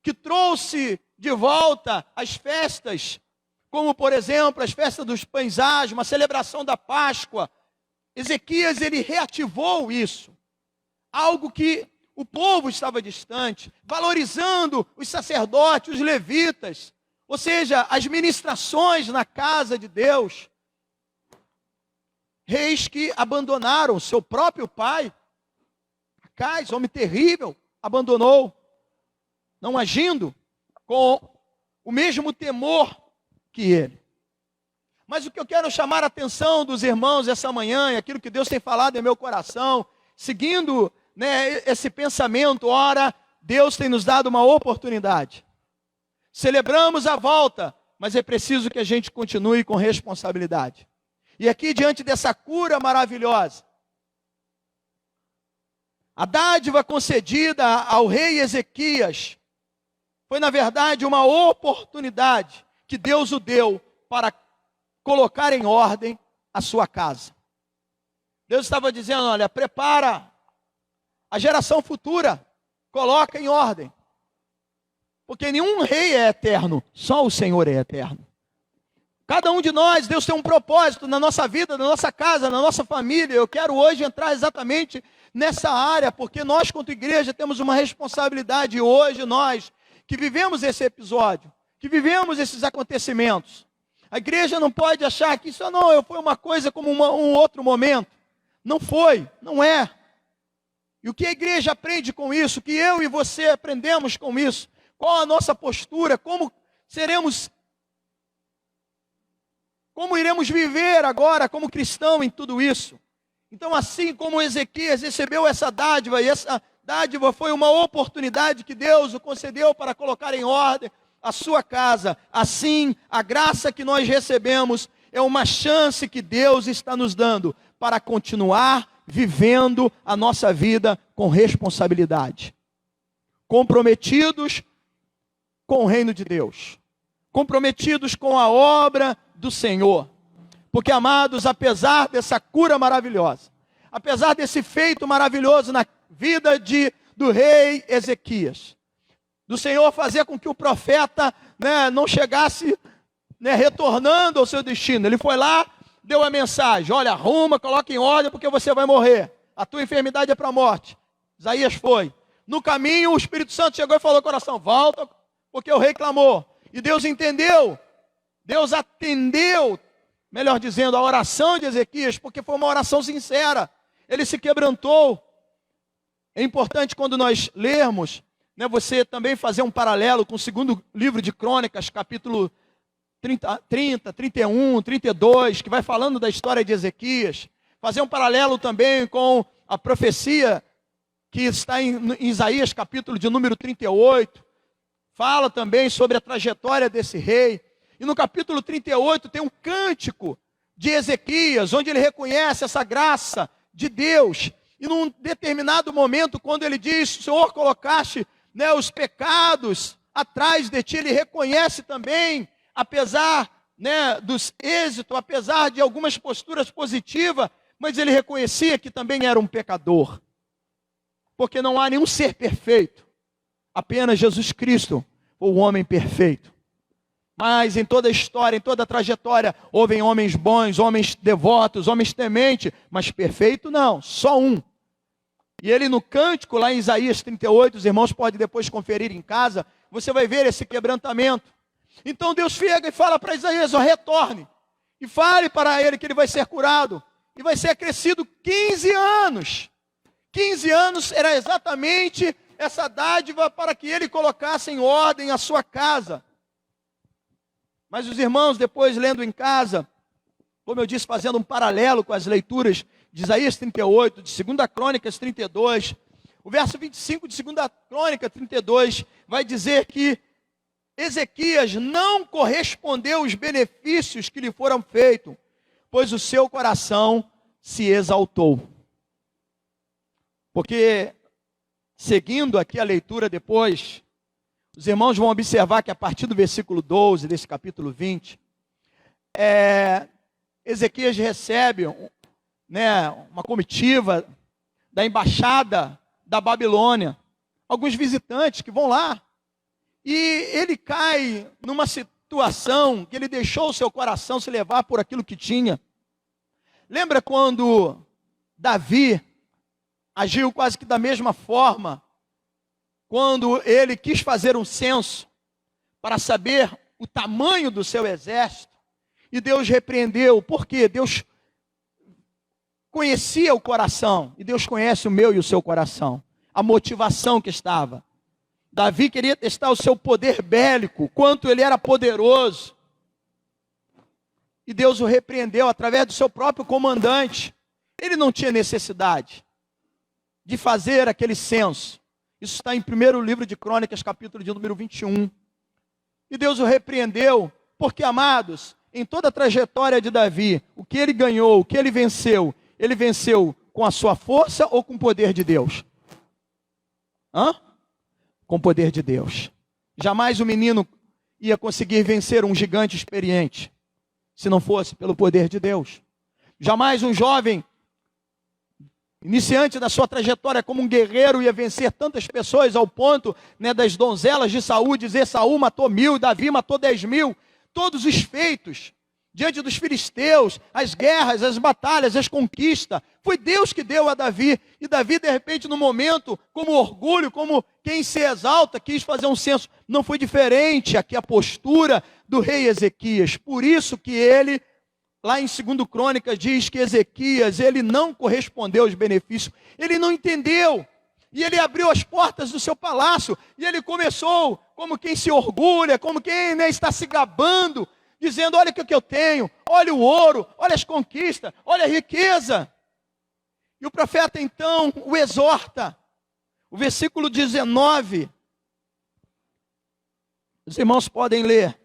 que trouxe de volta as festas, como por exemplo as festas dos pães asmos, a celebração da Páscoa. Ezequias, ele reativou isso, algo que o povo estava distante, valorizando os sacerdotes, os levitas, ou seja, as ministrações na casa de Deus. Reis que abandonaram seu próprio pai, Acais, homem terrível, abandonou, não agindo com o mesmo temor que ele. Mas o que eu quero chamar a atenção dos irmãos essa manhã, e aquilo que Deus tem falado em meu coração, seguindo, esse pensamento, ora, Deus tem nos dado uma oportunidade. Celebramos a volta, mas é preciso que a gente continue com responsabilidade. E aqui, diante dessa cura maravilhosa, a dádiva concedida ao rei Ezequias foi, na verdade, uma oportunidade que Deus o deu para colocar em ordem a sua casa. Deus estava dizendo, olha, prepara a geração futura, coloca em ordem. Porque nenhum rei é eterno, só o Senhor é eterno. Cada um de nós, Deus tem um propósito na nossa vida, na nossa casa, na nossa família. Eu quero hoje entrar exatamente nessa área, porque nós, quanto igreja, temos uma responsabilidade. E hoje nós, que vivemos esse episódio, que vivemos esses acontecimentos, a igreja não pode achar que isso não foi uma coisa como um outro momento. Não foi, não é. E o que a igreja aprende com isso, que eu e você aprendemos com isso, qual a nossa postura, como iremos viver agora como cristão em tudo isso. Então, assim como Ezequias recebeu essa dádiva, e essa dádiva foi uma oportunidade que Deus o concedeu para colocar em ordem a sua casa, assim a graça que nós recebemos é uma chance que Deus está nos dando para continuar vivendo a nossa vida com responsabilidade, comprometidos com o reino de Deus, comprometidos com a obra do Senhor. Porque, amados, apesar dessa cura maravilhosa, apesar desse feito maravilhoso na vida do rei Ezequias, do Senhor fazer com que o profeta não chegasse retornando ao seu destino, ele foi lá, deu a mensagem, olha, arruma, coloca em ordem, porque você vai morrer, a tua enfermidade é para a morte. Isaías foi, no caminho o Espírito Santo chegou e falou ao coração, volta, porque o rei clamou, e Deus entendeu, Deus atendeu, melhor dizendo, a oração de Ezequias, porque foi uma oração sincera, ele se quebrantou. É importante quando nós lermos, você também fazer um paralelo com o segundo livro de Crônicas, capítulo 30, 31, 32, que vai falando da história de Ezequias, fazer um paralelo também com a profecia que está em Isaías, capítulo de número 38, fala também sobre a trajetória desse rei. E no capítulo 38 tem um cântico de Ezequias, onde ele reconhece essa graça de Deus. E num determinado momento, quando ele diz, Senhor, colocaste os pecados atrás de ti, ele reconhece também, apesar dos êxitos, apesar de algumas posturas positivas, mas ele reconhecia que também era um pecador. Porque não há nenhum ser perfeito, apenas Jesus Cristo, o homem perfeito. Mas em toda a história, em toda a trajetória, houve homens bons, homens devotos, homens tementes, mas perfeito não, só um. E ele no cântico, lá em Isaías 38, os irmãos podem depois conferir em casa, você vai ver esse quebrantamento. Então Deus chega e fala para Isaías, retorne, e fale para ele que ele vai ser curado, e vai ser acrescido 15 anos. 15 anos era exatamente essa dádiva para que ele colocasse em ordem a sua casa. Mas os irmãos, depois lendo em casa, como eu disse, fazendo um paralelo com as leituras de Isaías 38, de 2 Crônicas 32, o verso 25 de 2 Crônica 32 vai dizer que Ezequias não correspondeu aos benefícios que lhe foram feitos, pois o seu coração se exaltou. Porque, seguindo aqui a leitura depois, os irmãos vão observar que a partir do versículo 12 desse capítulo 20, Ezequias recebe né, uma comitiva da embaixada da Babilônia, alguns visitantes que vão lá, e ele cai numa situação que ele deixou o seu coração se levar por aquilo que tinha. Lembra quando Davi agiu quase que da mesma forma, quando ele quis fazer um censo para saber o tamanho do seu exército, e Deus repreendeu, porque Deus conhecia o coração, e Deus conhece o meu e o seu coração, a motivação que estava. Davi queria testar o seu poder bélico, quanto ele era poderoso, e Deus o repreendeu através do seu próprio comandante. Ele não tinha necessidade de fazer aquele censo. Isso está em 1º livro de Crônicas, capítulo de número 21. E Deus o repreendeu, porque, amados, em toda a trajetória de Davi, o que ele ganhou, o que ele venceu com a sua força ou com o poder de Deus? Com o poder de Deus. Jamais o menino ia conseguir vencer um gigante experiente, se não fosse pelo poder de Deus. Jamais um jovem iniciante da sua trajetória como um guerreiro ia vencer tantas pessoas ao ponto, né, das donzelas de Saul dizer: Saul matou 1000, Davi matou 10.000. Todos os feitos diante dos filisteus, as guerras, as batalhas, as conquistas, foi Deus que deu a Davi. E Davi, de repente, no momento, como orgulho, como quem se exalta, quis fazer um censo. Não foi diferente aqui a postura do rei Ezequias. Por isso que ele, lá em 2 Crônicas, diz que Ezequias, ele não correspondeu aos benefícios. Ele não entendeu. E ele abriu as portas do seu palácio. E ele começou como quem se orgulha, como quem, né, está se gabando, dizendo: olha o que eu tenho, olha o ouro, olha as conquistas, olha a riqueza. E o profeta então o exorta. O versículo 19. Os irmãos podem ler.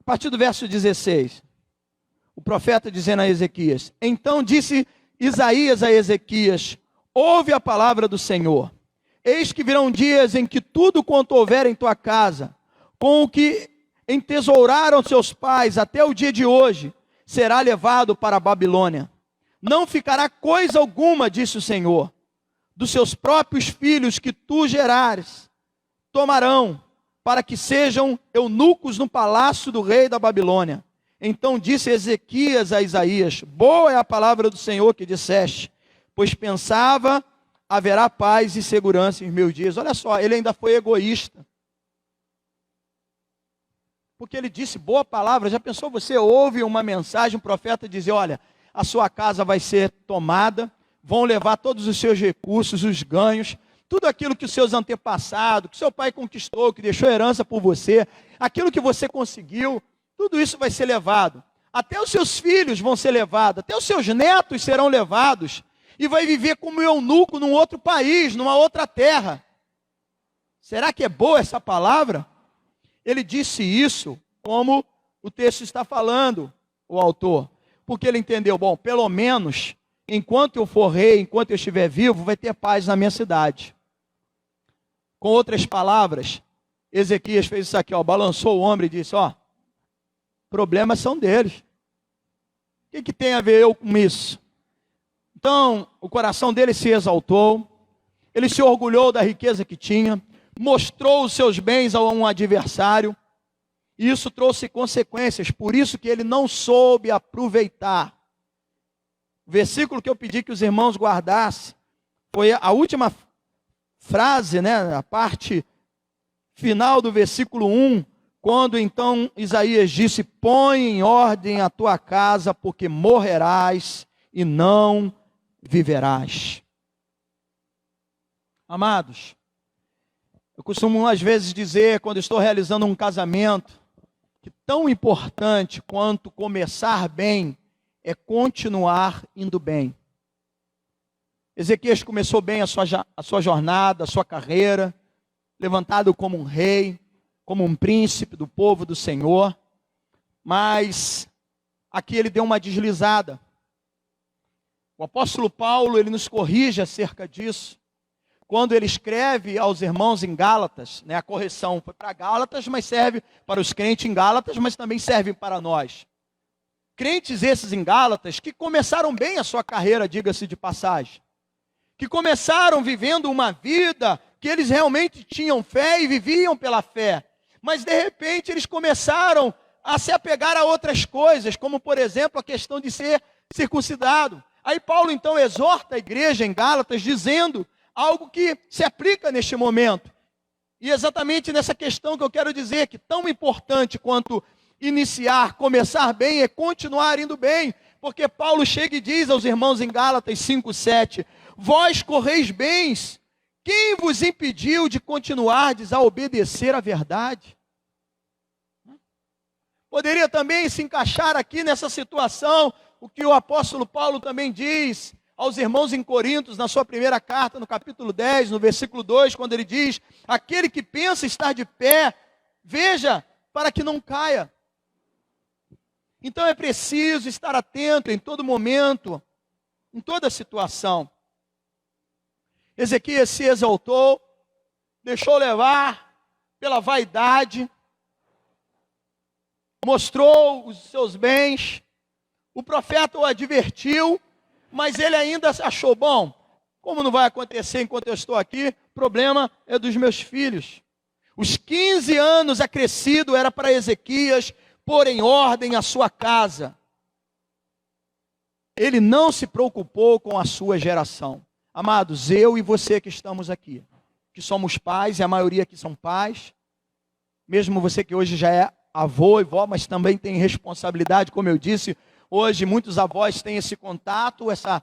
A partir do verso 16. O profeta dizendo a Ezequias: então disse Isaías a Ezequias: ouve a palavra do Senhor. Eis que virão dias em que tudo quanto houver em tua casa, com o que entesouraram seus pais até o dia de hoje, será levado para a Babilônia. Não ficará coisa alguma, disse o Senhor, dos seus próprios filhos que tu gerares, tomarão, para que sejam eunucos no palácio do rei da Babilônia. Então disse Ezequias a Isaías: boa é a palavra do Senhor que disseste, pois pensava, haverá paz e segurança em meus dias. Olha só, ele ainda foi egoísta. Porque ele disse boa palavra. Já pensou, você ouve uma mensagem, um profeta dizer: olha, a sua casa vai ser tomada, vão levar todos os seus recursos, os ganhos, tudo aquilo que os seus antepassados, que seu pai conquistou, que deixou herança por você, aquilo que você conseguiu, tudo isso vai ser levado. Até os seus filhos vão ser levados, até os seus netos serão levados, e vai viver como eunuco num outro país, numa outra terra. Será que é boa essa palavra? Ele disse isso, como o texto está falando, o autor, porque ele entendeu: bom, pelo menos, enquanto eu for rei, enquanto eu estiver vivo, vai ter paz na minha cidade. Com outras palavras, Ezequias fez isso aqui, balançou o ombro e disse: problemas são deles. O que tem a ver eu com isso? Então, o coração dele se exaltou, ele se orgulhou da riqueza que tinha, mostrou os seus bens a um adversário, e isso trouxe consequências, por isso que ele não soube aproveitar. O versículo que eu pedi que os irmãos guardassem foi a última frase, né, a parte final do versículo 1, quando então Isaías disse: põe em ordem a tua casa, porque morrerás e não viverás. Amados, eu costumo às vezes dizer, quando estou realizando um casamento, que tão importante quanto começar bem é continuar indo bem. Ezequias começou bem a sua jornada, a sua carreira, levantado como um rei, como um príncipe do povo do Senhor, mas aqui ele deu uma deslizada. O apóstolo Paulo, ele nos corrige acerca disso. quando ele escreve aos irmãos em Gálatas, né, a correção foi para Gálatas, mas serve para os crentes em Gálatas, mas também serve para nós. Crentes esses em Gálatas que começaram bem a sua carreira, diga-se de passagem, que começaram vivendo uma vida que eles realmente tinham fé e viviam pela fé, mas de repente eles começaram a se apegar a outras coisas, como por exemplo a questão de ser circuncidado. Aí Paulo então exorta a igreja em Gálatas dizendo algo que se aplica neste momento. E exatamente nessa questão que eu quero dizer, que tão importante quanto iniciar, começar bem, é continuar indo bem. Porque Paulo chega e diz aos irmãos em Gálatas 5:7, vós correis bem, quem vos impediu de continuardes a obedecer à verdade? Poderia também se encaixar aqui nessa situação, o que o apóstolo Paulo também diz aos irmãos em Corintos, na sua primeira carta, no capítulo 10, no versículo 2, quando ele diz, aquele que pensa estar de pé, veja, para que não caia. Então é preciso estar atento em todo momento, em toda situação. Ezequias se exaltou, deixou levar pela vaidade, mostrou os seus bens, o profeta o advertiu, mas ele ainda achou, bom, como não vai acontecer enquanto eu estou aqui, o problema é dos meus filhos. Os 15 anos acrescido era para Ezequias pôr em ordem a sua casa. Ele não se preocupou com a sua geração. Amados, eu e você que estamos aqui, que somos pais, e a maioria aqui são pais, mesmo você que hoje já é avô e vó, mas também tem responsabilidade, como eu disse, hoje muitos avós têm esse contato, essa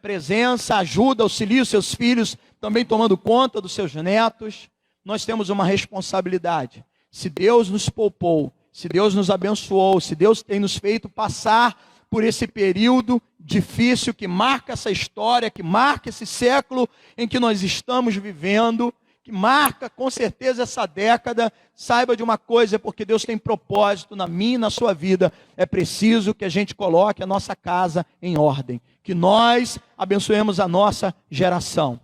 presença, ajuda, auxilia os seus filhos, também tomando conta dos seus netos. Nós temos uma responsabilidade. Se Deus nos poupou, se Deus nos abençoou, se Deus tem nos feito passar por esse período difícil que marca essa história, que marca esse século em que nós estamos vivendo, que marca com certeza essa década, saiba de uma coisa, é porque Deus tem propósito na minha e na sua vida. É preciso que a gente coloque a nossa casa em ordem, que nós abençoemos a nossa geração.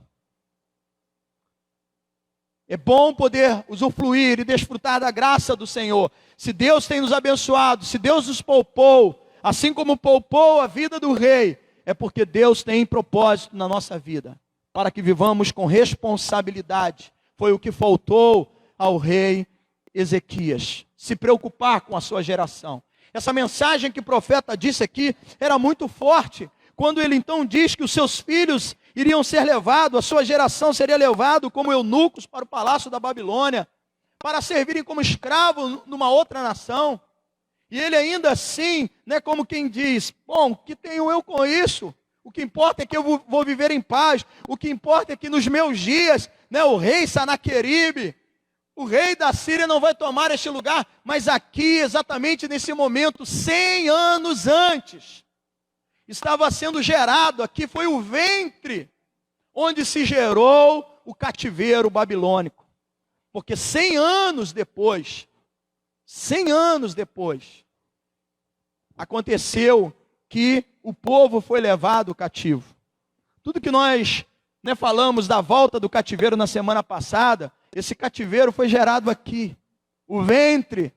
É bom poder usufruir e desfrutar da graça do Senhor. Se Deus tem nos abençoado, se Deus nos poupou, assim como poupou a vida do rei, é porque Deus tem propósito na nossa vida, para que vivamos com responsabilidade. Foi o que faltou ao rei Ezequias, se preocupar com a sua geração. Essa mensagem que o profeta disse aqui era muito forte, quando ele então diz que os seus filhos iriam ser levados, a sua geração seria levado como eunucos para o palácio da Babilônia, para servirem como escravos numa outra nação. E ele ainda assim, como quem diz, bom, que tenho eu com isso? O que importa é que eu vou viver em paz. O que importa é que nos meus dias, o rei Sanaqueribe, o rei da Síria não vai tomar este lugar. Mas aqui, exatamente nesse momento, 100 anos antes, estava sendo gerado, aqui foi o ventre, onde se gerou o cativeiro babilônico. Porque 100 anos depois, aconteceu que o povo foi levado cativo. Tudo que nós falamos da volta do cativeiro na semana passada, esse cativeiro foi gerado aqui. O ventre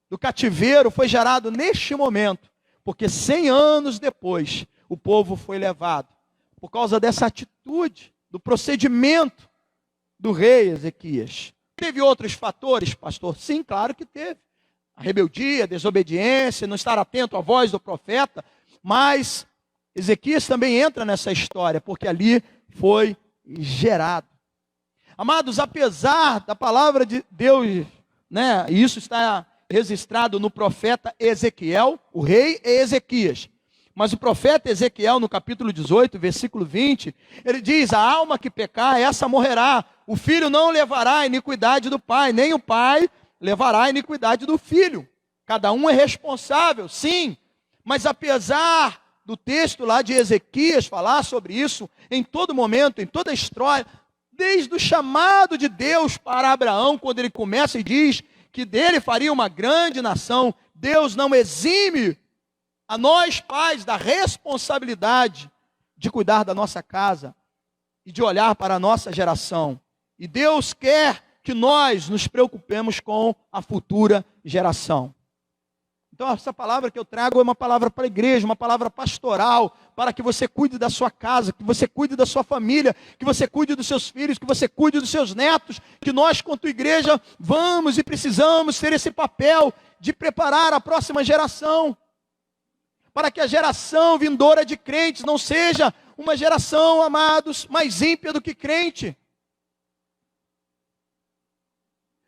do cativeiro foi gerado neste momento, porque 100 anos depois o povo foi levado, por causa dessa atitude, do procedimento do rei Ezequias. Teve outros fatores, pastor? Sim, claro que teve. A rebeldia, a desobediência, não estar atento à voz do profeta, mas Ezequias também entra nessa história, porque ali foi gerado. Amados, apesar da palavra de Deus, e isso está registrado no profeta Ezequiel, o rei é Ezequias, mas o profeta Ezequiel, no capítulo 18, versículo 20, ele diz, a alma que pecar, essa morrerá, o filho não levará a iniquidade do pai, nem o pai levará a iniquidade do filho. Cada um é responsável, sim, mas apesar do texto lá de Ezequias falar sobre isso, em todo momento, em toda a história, desde o chamado de Deus para Abraão, quando ele começa e diz que dele faria uma grande nação, Deus não exime a nós pais da responsabilidade de cuidar da nossa casa. e de olhar para a nossa geração. E Deus quer que nós nos preocupemos com a futura geração. Então essa palavra que eu trago é uma palavra para a igreja, uma palavra pastoral, para que você cuide da sua casa, que você cuide da sua família, que você cuide dos seus filhos, que você cuide dos seus netos, que nós, quanto igreja, vamos e precisamos ter esse papel de preparar a próxima geração, para que a geração vindoura de crentes não seja uma geração, amados, mais ímpia do que crente.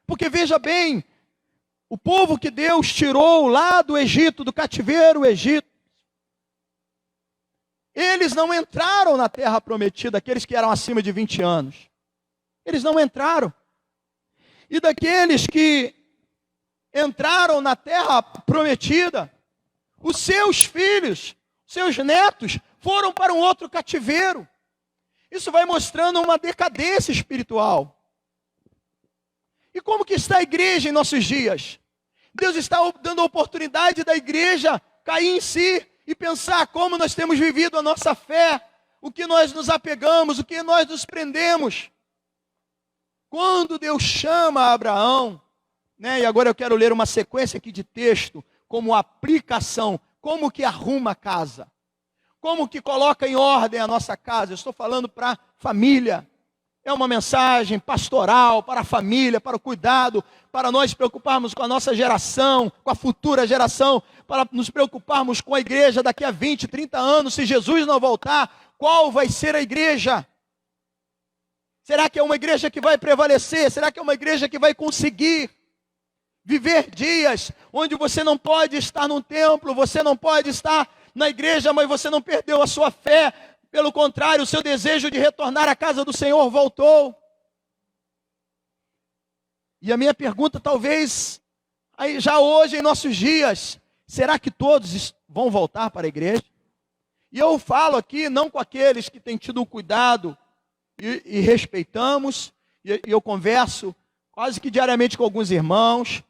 Porque veja bem, o povo que Deus tirou lá do Egito, do cativeiro Egito, eles não entraram na terra prometida, aqueles que eram acima de 20 anos. Eles não entraram. E daqueles que entraram na terra prometida, os seus filhos, seus netos, foram para um outro cativeiro. Isso vai mostrando uma decadência espiritual. E como que está a igreja em nossos dias? Deus está dando a oportunidade da igreja cair em si e pensar como nós temos vivido a nossa fé, o que nós nos apegamos, o que nós nos prendemos. Quando Deus chama Abraão, e agora eu quero ler uma sequência aqui de texto, como aplicação, como que arruma a casa, como que coloca em ordem a nossa casa. Eu estou falando para a família. É uma mensagem pastoral para a família, para o cuidado, para nós preocuparmos com a nossa geração, com a futura geração, para nos preocuparmos com a igreja daqui a 20, 30 anos. Se Jesus não voltar, qual vai ser a igreja? Será que é uma igreja que vai prevalecer? Será que é uma igreja que vai conseguir viver dias onde você não pode estar num templo, você não pode estar na igreja, mas você não perdeu a sua fé? Pelo contrário, o seu desejo de retornar à casa do Senhor voltou. E a minha pergunta talvez, aí já hoje em nossos dias, será que todos vão voltar para a igreja? E eu falo aqui não com aqueles que têm tido o cuidado e respeitamos, e eu converso quase que diariamente com alguns irmãos,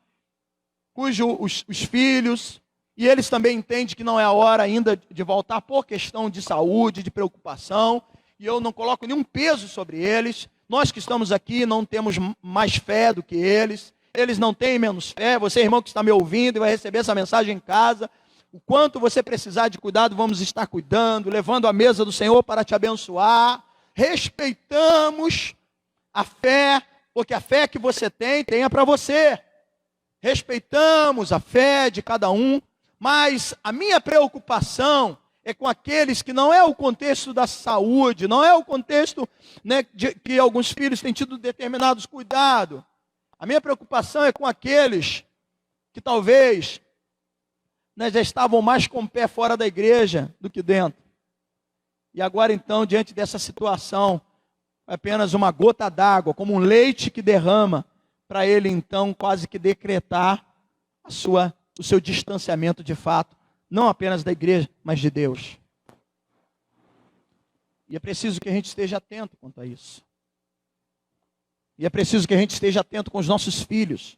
cujos os filhos, e eles também entendem que não é a hora ainda de voltar por questão de saúde, de preocupação, e eu não coloco nenhum peso sobre eles. Nós que estamos aqui não temos mais fé do que eles não têm menos fé. Você, irmão, que está me ouvindo e vai receber essa mensagem em casa, o quanto você precisar de cuidado, vamos estar cuidando, levando a mesa do Senhor para te abençoar. Respeitamos a fé, porque a fé que você tem, tenha para você. Respeitamos a fé de cada um, mas a minha preocupação é com aqueles que não é o contexto da saúde, não é o contexto, de que alguns filhos têm tido determinados cuidados. A minha preocupação é com aqueles que talvez já estavam mais com o pé fora da igreja do que dentro. E agora então, diante dessa situação, é apenas uma gota d'água, como um leite que derrama, para ele então quase que decretar o seu distanciamento de fato, não apenas da igreja, mas de Deus. E é preciso que a gente esteja atento quanto a isso. E é preciso que a gente esteja atento com os nossos filhos,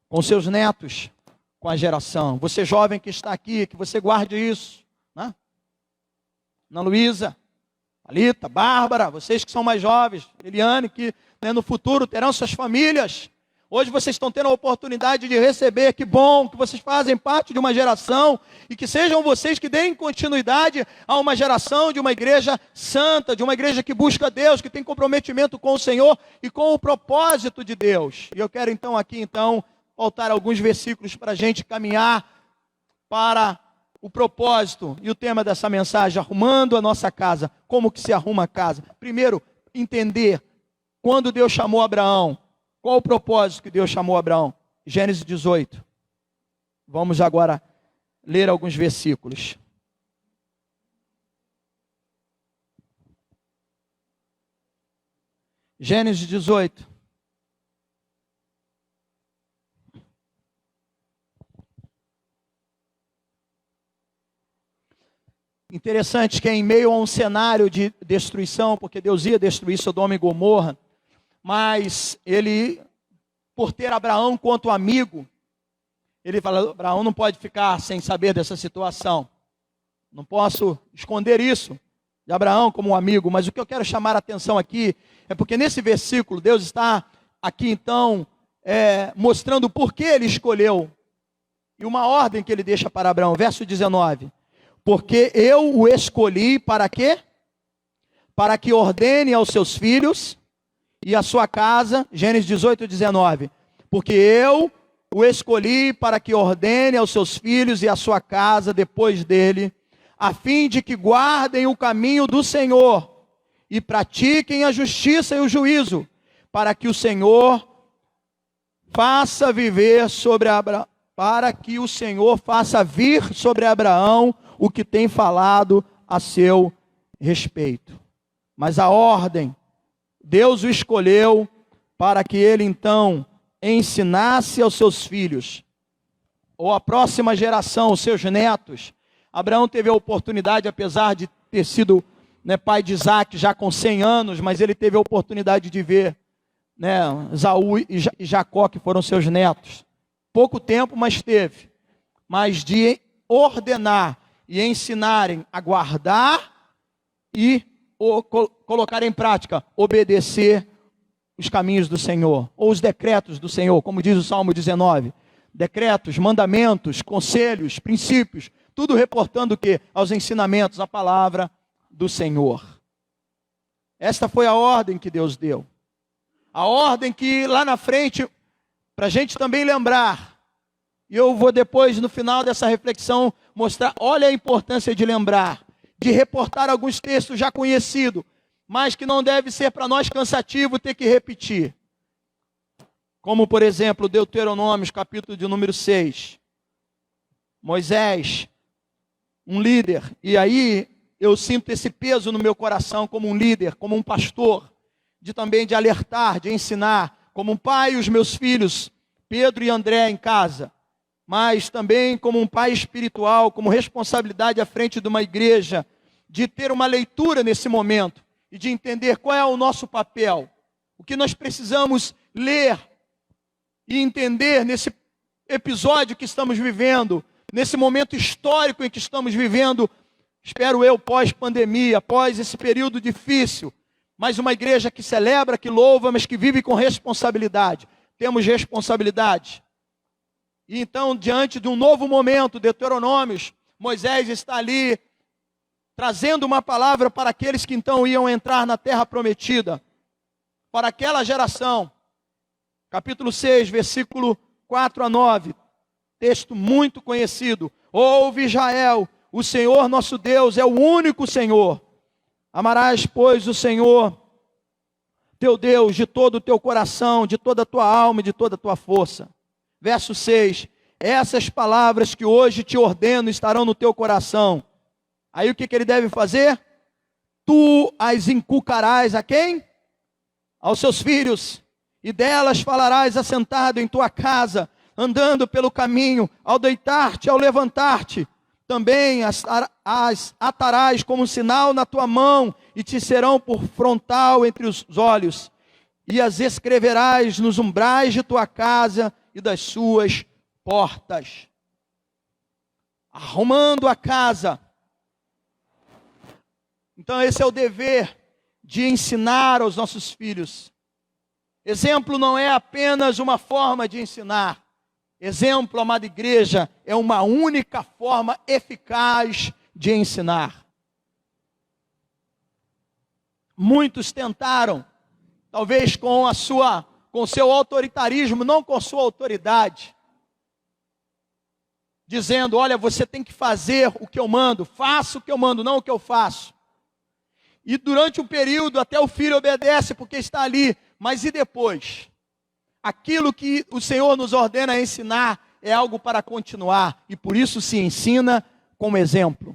com seus netos, com a geração. Você jovem que está aqui, que você guarde isso, né? Ana Luísa, Alita, Bárbara, vocês que são mais jovens, Eliane, que no futuro terão suas famílias. Hoje vocês estão tendo a oportunidade de receber, que bom, que vocês fazem parte de uma geração e que sejam vocês que deem continuidade a uma geração de uma igreja santa, de uma igreja que busca Deus, que tem comprometimento com o Senhor e com o propósito de Deus. E eu quero então aqui voltar alguns versículos para a gente caminhar para o propósito e o tema dessa mensagem, arrumando a nossa casa. Como que se arruma a casa? Primeiro, entender quando Deus chamou Abraão. Qual o propósito que Deus chamou Abraão? Gênesis 18. Vamos agora ler alguns versículos. Gênesis 18. Interessante que em meio a um cenário de destruição, porque Deus ia destruir Sodoma e Gomorra, mas ele, por ter Abraão quanto amigo, ele fala: Abraão não pode ficar sem saber dessa situação. Não posso esconder isso. de Abraão como um amigo, mas o que eu quero chamar a atenção aqui é porque nesse versículo Deus está aqui então mostrando o porquê ele escolheu e uma ordem que ele deixa para Abraão. Verso 19: porque eu o escolhi para quê? Para que ordene aos seus filhos e à sua casa. Gênesis 18, 19. Porque eu o escolhi para que ordene aos seus filhos e à sua casa depois dele, a fim de que guardem o caminho do Senhor e pratiquem a justiça e o juízo, para que o Senhor faça viver sobre Abraão, para que o Senhor faça vir sobre Abraão o que tem falado a seu respeito. Mas a ordem, Deus o escolheu para que ele então ensinasse aos seus filhos, ou à próxima geração, os seus netos. Abraão teve a oportunidade, apesar de ter sido pai de Isaac já com 100 anos, mas ele teve a oportunidade de ver Esaú e Jacó, que foram seus netos. Pouco tempo, mas teve. Mas de ordenar e ensinarem a guardar e colocar em prática, obedecer os caminhos do Senhor, ou os decretos do Senhor, como diz o Salmo 19. Decretos, mandamentos, conselhos, princípios, tudo reportando o quê? Aos ensinamentos, a palavra do Senhor. Esta foi a ordem que Deus deu. A ordem que lá na frente, para a gente também lembrar, e eu vou depois, no final dessa reflexão, mostrar, olha a importância de lembrar, de reportar alguns textos já conhecidos, mas que não deve ser para nós cansativo ter que repetir. Como, por exemplo, Deuteronômio, capítulo de número 6. Moisés, um líder, e aí eu sinto esse peso no meu coração como um líder, como um pastor, de alertar, de ensinar, como um pai e os meus filhos, Pedro e André em casa, mas também como um pai espiritual, como responsabilidade à frente de uma igreja, de ter uma leitura nesse momento, e de entender qual é o nosso papel, o que nós precisamos ler e entender nesse episódio que estamos vivendo, nesse momento histórico em que estamos vivendo, espero eu, pós-pandemia, pós esse período difícil, mas uma igreja que celebra, que louva, mas que vive com responsabilidade. Temos responsabilidade. E então, diante de um novo momento, Deuteronômios, Moisés está ali, trazendo uma palavra para aqueles que então iam entrar na terra prometida, para aquela geração. Capítulo 6, versículo 4 a 9, texto muito conhecido. Ouve, Israel, o Senhor nosso Deus é o único Senhor. Amarás, pois, o Senhor teu Deus de todo o teu coração, de toda a tua alma e de toda a tua força. Verso 6, essas palavras que hoje te ordeno estarão no teu coração. Aí o que ele deve fazer? Tu as inculcarás a quem? Aos seus filhos, e delas falarás assentado em tua casa, andando pelo caminho, ao deitar-te, ao levantar-te. Também as atarás como sinal na tua mão, e te serão por frontal entre os olhos, e as escreverás nos umbrais de tua casa e das suas portas. Arrumando a casa. Então esse é o dever de ensinar aos nossos filhos. Exemplo não é apenas uma forma de ensinar. Exemplo, amada igreja, é uma única forma eficaz de ensinar. Muitos tentaram, talvez com seu autoritarismo, não com sua autoridade, dizendo, olha, você tem que fazer o que eu mando, faça o que eu mando, não o que eu faço. E durante um período até o filho obedece porque está ali, mas e depois? Aquilo que o Senhor nos ordena a ensinar é algo para continuar, e por isso se ensina como exemplo.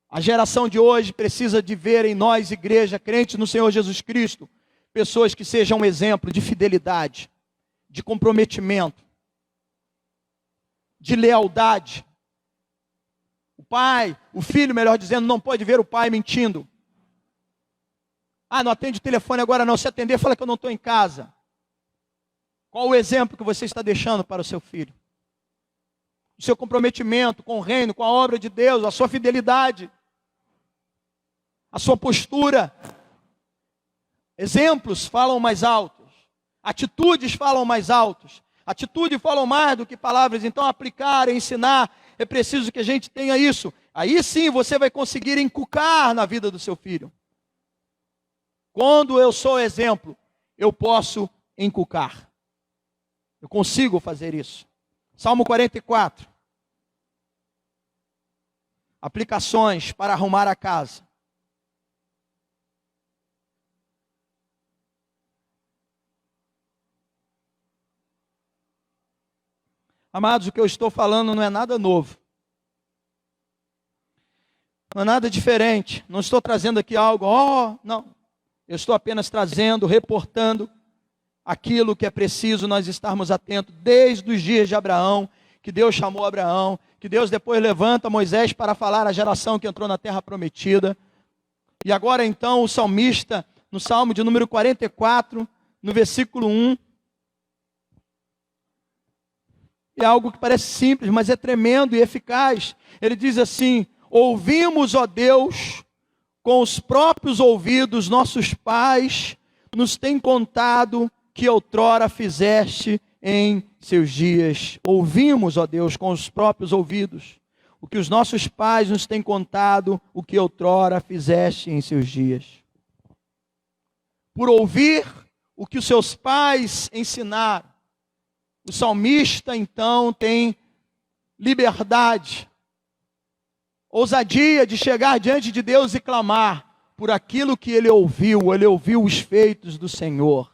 A geração de hoje precisa de ver em nós, igreja, crentes no Senhor Jesus Cristo, pessoas que sejam um exemplo de fidelidade, de comprometimento, de lealdade. O filho, melhor dizendo, não pode ver o pai mentindo. Ah, não atende o telefone agora não, se atender, fala que eu não estou em casa. Qual o exemplo que você está deixando para o seu filho? O seu comprometimento com o reino, com a obra de Deus, a sua fidelidade. a sua postura. Exemplos falam mais altos, atitudes falam mais altos, atitude falam mais do que palavras. Então aplicar, ensinar, é preciso que a gente tenha isso. Aí sim você vai conseguir inculcar na vida do seu filho. Quando eu sou exemplo, eu posso inculcar. Eu consigo fazer isso. Salmo 44. Aplicações para arrumar a casa. Amados, o que eu estou falando não é nada novo. Não é nada diferente. Não estou trazendo aqui algo, não. Eu estou apenas trazendo, reportando aquilo que é preciso nós estarmos atentos desde os dias de Abraão, que Deus chamou Abraão, que Deus depois levanta Moisés para falar à geração que entrou na terra prometida. E agora então o salmista, no Salmo de número 44, no versículo 1, é algo que parece simples, mas é tremendo e eficaz. Ele diz assim: ouvimos, ó Deus, com os próprios ouvidos, nossos pais nos têm contado que outrora fizeste em seus dias. Ouvimos, ó Deus, com os próprios ouvidos, o que os nossos pais nos têm contado, o que outrora fizeste em seus dias. Por ouvir o que os seus pais ensinaram, o salmista então tem liberdade, ousadia de chegar diante de Deus e clamar por aquilo que ele ouviu os feitos do Senhor.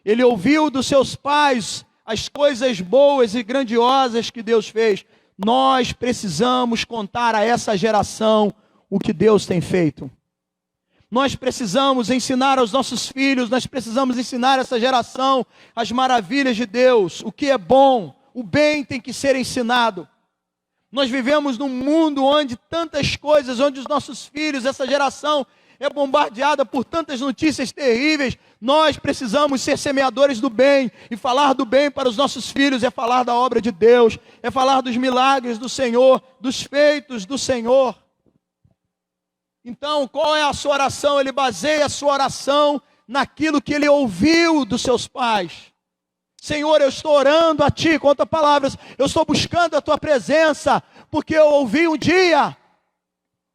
Ele ouviu dos seus pais as coisas boas e grandiosas que Deus fez. Nós precisamos contar a essa geração o que Deus tem feito. Nós precisamos ensinar aos nossos filhos, nós precisamos ensinar a essa geração as maravilhas de Deus, o que é bom, o bem tem que ser ensinado. Nós vivemos num mundo onde tantas coisas, onde os nossos filhos, essa geração é bombardeada por tantas notícias terríveis. Nós precisamos ser semeadores do bem, e falar do bem para os nossos filhos é falar da obra de Deus, é falar dos milagres do Senhor, dos feitos do Senhor. Então, qual é a sua oração? Ele baseia a sua oração naquilo que ele ouviu dos seus pais. Senhor, eu estou orando a Ti, conta palavras, eu estou buscando a Tua presença, porque eu ouvi um dia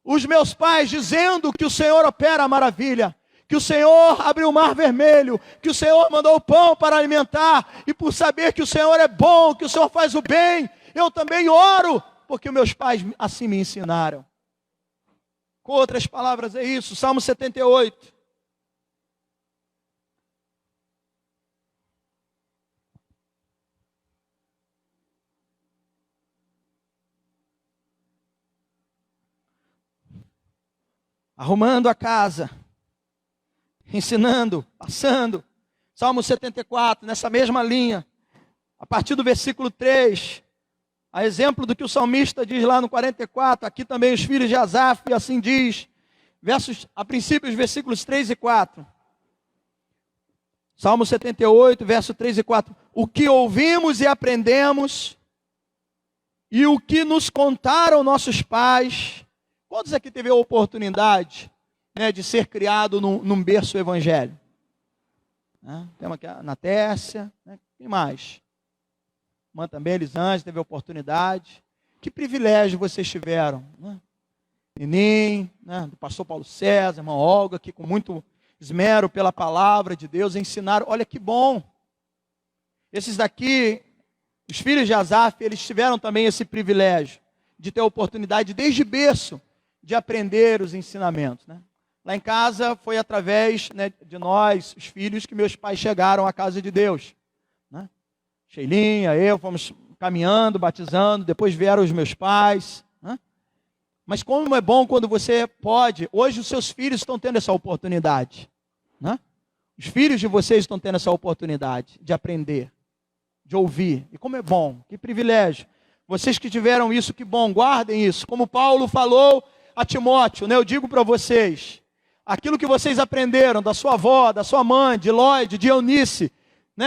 os meus pais dizendo que o Senhor opera a maravilha, que o Senhor abriu o mar vermelho, que o Senhor mandou o pão para alimentar, e por saber que o Senhor é bom, que o Senhor faz o bem, eu também oro, porque meus pais assim me ensinaram. Com outras palavras é isso, Salmo 78. Arrumando a casa, ensinando, passando. Salmo 74, nessa mesma linha, a partir do versículo 3, a exemplo do que o salmista diz lá no 44, aqui também os filhos de Asaf, assim diz, a princípio os versículos 3 e 4. Salmo 78, verso 3 e 4. O que ouvimos e aprendemos, e o que nos contaram nossos pais. Quantos aqui teve a oportunidade, de ser criado num berço evangélico? Temos aqui a Natércia, quem mais? Irmã também, Elisângela, teve a oportunidade. Que privilégio vocês tiveram. Ninim, do pastor Paulo César, irmã Olga, que com muito esmero pela palavra de Deus ensinaram. Olha que bom. Esses daqui, os filhos de Asaf, eles tiveram também esse privilégio de ter a oportunidade desde berço de aprender os ensinamentos. Lá em casa foi através de nós, os filhos, que meus pais chegaram à casa de Deus. Sheilinha, eu, fomos caminhando, batizando, depois vieram os meus pais. Mas como é bom quando você pode, hoje os seus filhos estão tendo essa oportunidade. Os filhos de vocês estão tendo essa oportunidade de aprender, de ouvir. E como é bom, que privilégio. Vocês que tiveram isso, que bom, guardem isso. Como Paulo falou a Timóteo, eu digo para vocês, aquilo que vocês aprenderam da sua avó, da sua mãe, de Lloyd, de Eunice,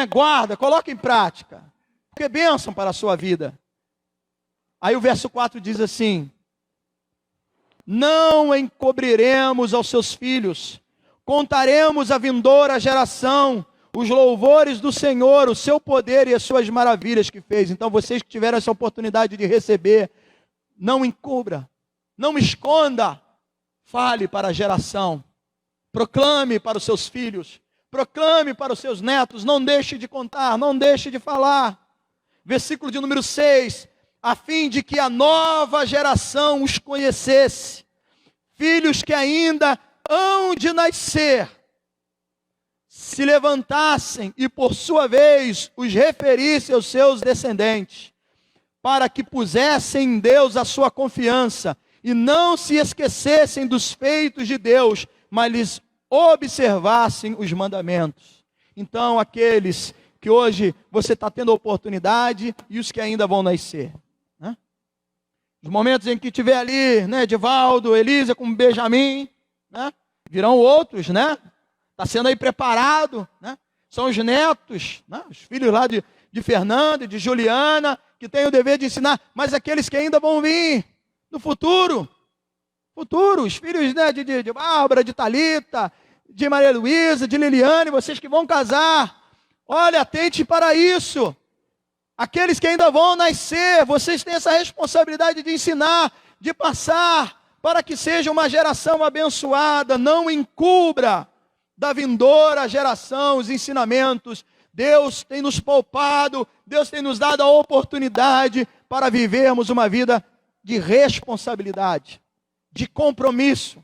guarda, coloca em prática, porque é bênção para a sua vida. Aí o verso 4 diz assim: não encobriremos aos seus filhos. Contaremos à vindoura geração os louvores do Senhor, o seu poder e as suas maravilhas que fez. Então vocês que tiveram essa oportunidade de receber, não encubra, não esconda, fale para a geração, proclame para os seus filhos, proclame para os seus netos, não deixe de contar, não deixe de falar. Versículo de número 6, a fim de que a nova geração os conhecesse, filhos que ainda hão de nascer, se levantassem e por sua vez os referissem aos seus descendentes, para que pusessem em Deus a sua confiança e não se esquecessem dos feitos de Deus, mas lhes observassem os mandamentos. Então, aqueles que hoje você está tendo a oportunidade e os que ainda vão nascer, né? Os momentos em que tiver ali, né, Edivaldo, Elisa com Benjamin, né, virão outros, né? Está sendo aí preparado, né? São os netos, né? Os filhos lá de Fernanda e de Juliana, que têm o dever de ensinar, mas aqueles que ainda vão vir no futuro, os filhos, né, de Bárbara, de Thalita, de Maria Luísa, de Liliane, vocês que vão casar, olha, atente para isso. Aqueles que ainda vão nascer, vocês têm essa responsabilidade de ensinar, de passar, para que seja uma geração abençoada. Não encubra da vindoura geração os ensinamentos. Deus tem nos poupado, Deus tem nos dado a oportunidade para vivermos uma vida de responsabilidade, de compromisso.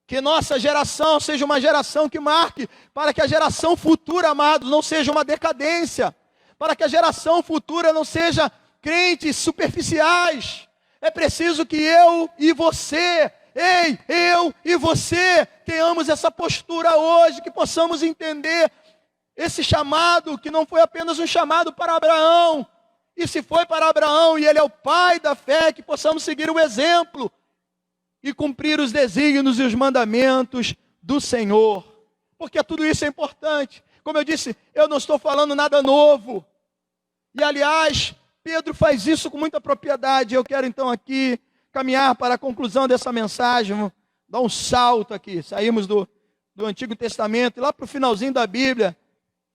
Que nossa geração seja uma geração que marque, para que a geração futura, amados, não seja uma decadência, para que a geração futura não seja crentes superficiais. É preciso que eu e você, eu e você, tenhamos essa postura hoje, que possamos entender esse chamado, que não foi apenas um chamado para Abraão, e se foi para Abraão, e ele é o pai da fé, que possamos seguir o exemplo, e cumprir os desígnios e os mandamentos do Senhor, porque tudo isso é importante. Como eu disse, eu não estou falando nada novo, e aliás, Pedro faz isso com muita propriedade. Eu quero então aqui caminhar para a conclusão dessa mensagem, vamos dar um salto aqui, saímos do Antigo Testamento, e lá para o finalzinho da Bíblia,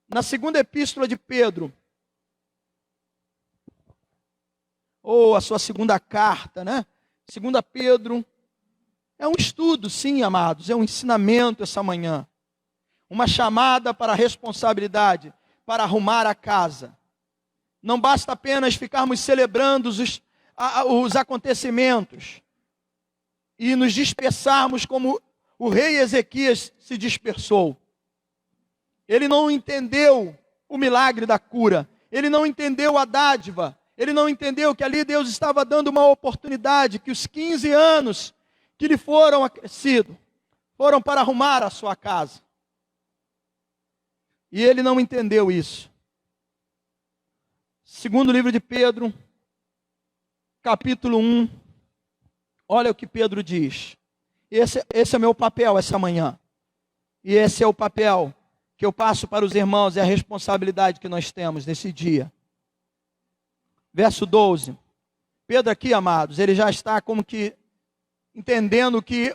na segunda epístola de Pedro, ou a sua segunda carta, né? 2 Pedro, é um estudo, sim, amados, é um ensinamento essa manhã. Uma chamada para a responsabilidade, para arrumar a casa. Não basta apenas ficarmos celebrando os acontecimentos e nos dispersarmos como o rei Ezequias se dispersou. Ele não entendeu o milagre da cura, ele não entendeu a dádiva, ele não entendeu que ali Deus estava dando uma oportunidade, que os 15 anos que lhe foram acrescidos, foram para arrumar a sua casa. E ele não entendeu isso. Segundo livro de Pedro, capítulo 1, olha o que Pedro diz. Esse é meu papel essa manhã. E esse é o papel que eu passo para os irmãos, é a responsabilidade que nós temos nesse dia. Verso 12. Pedro aqui, amados, ele já está como que entendendo que,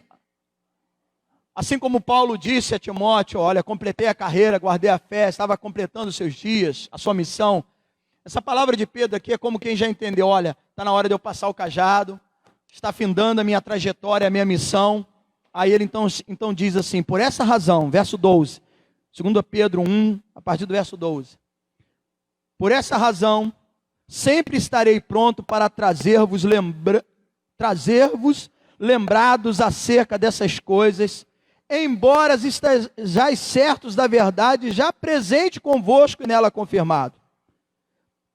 assim como Paulo disse a Timóteo, olha, completei a carreira, guardei a fé, estava completando os seus dias, a sua missão. Essa palavra de Pedro aqui é como quem já entendeu, olha, está na hora de eu passar o cajado, está findando a minha trajetória, a minha missão. Aí ele então diz assim, por essa razão, verso 12, 2 Pedro 1, a partir do verso 12. Por essa razão, sempre estarei pronto para trazer-vos lembrados acerca dessas coisas, embora estejais certos da verdade, já presente convosco e nela confirmado.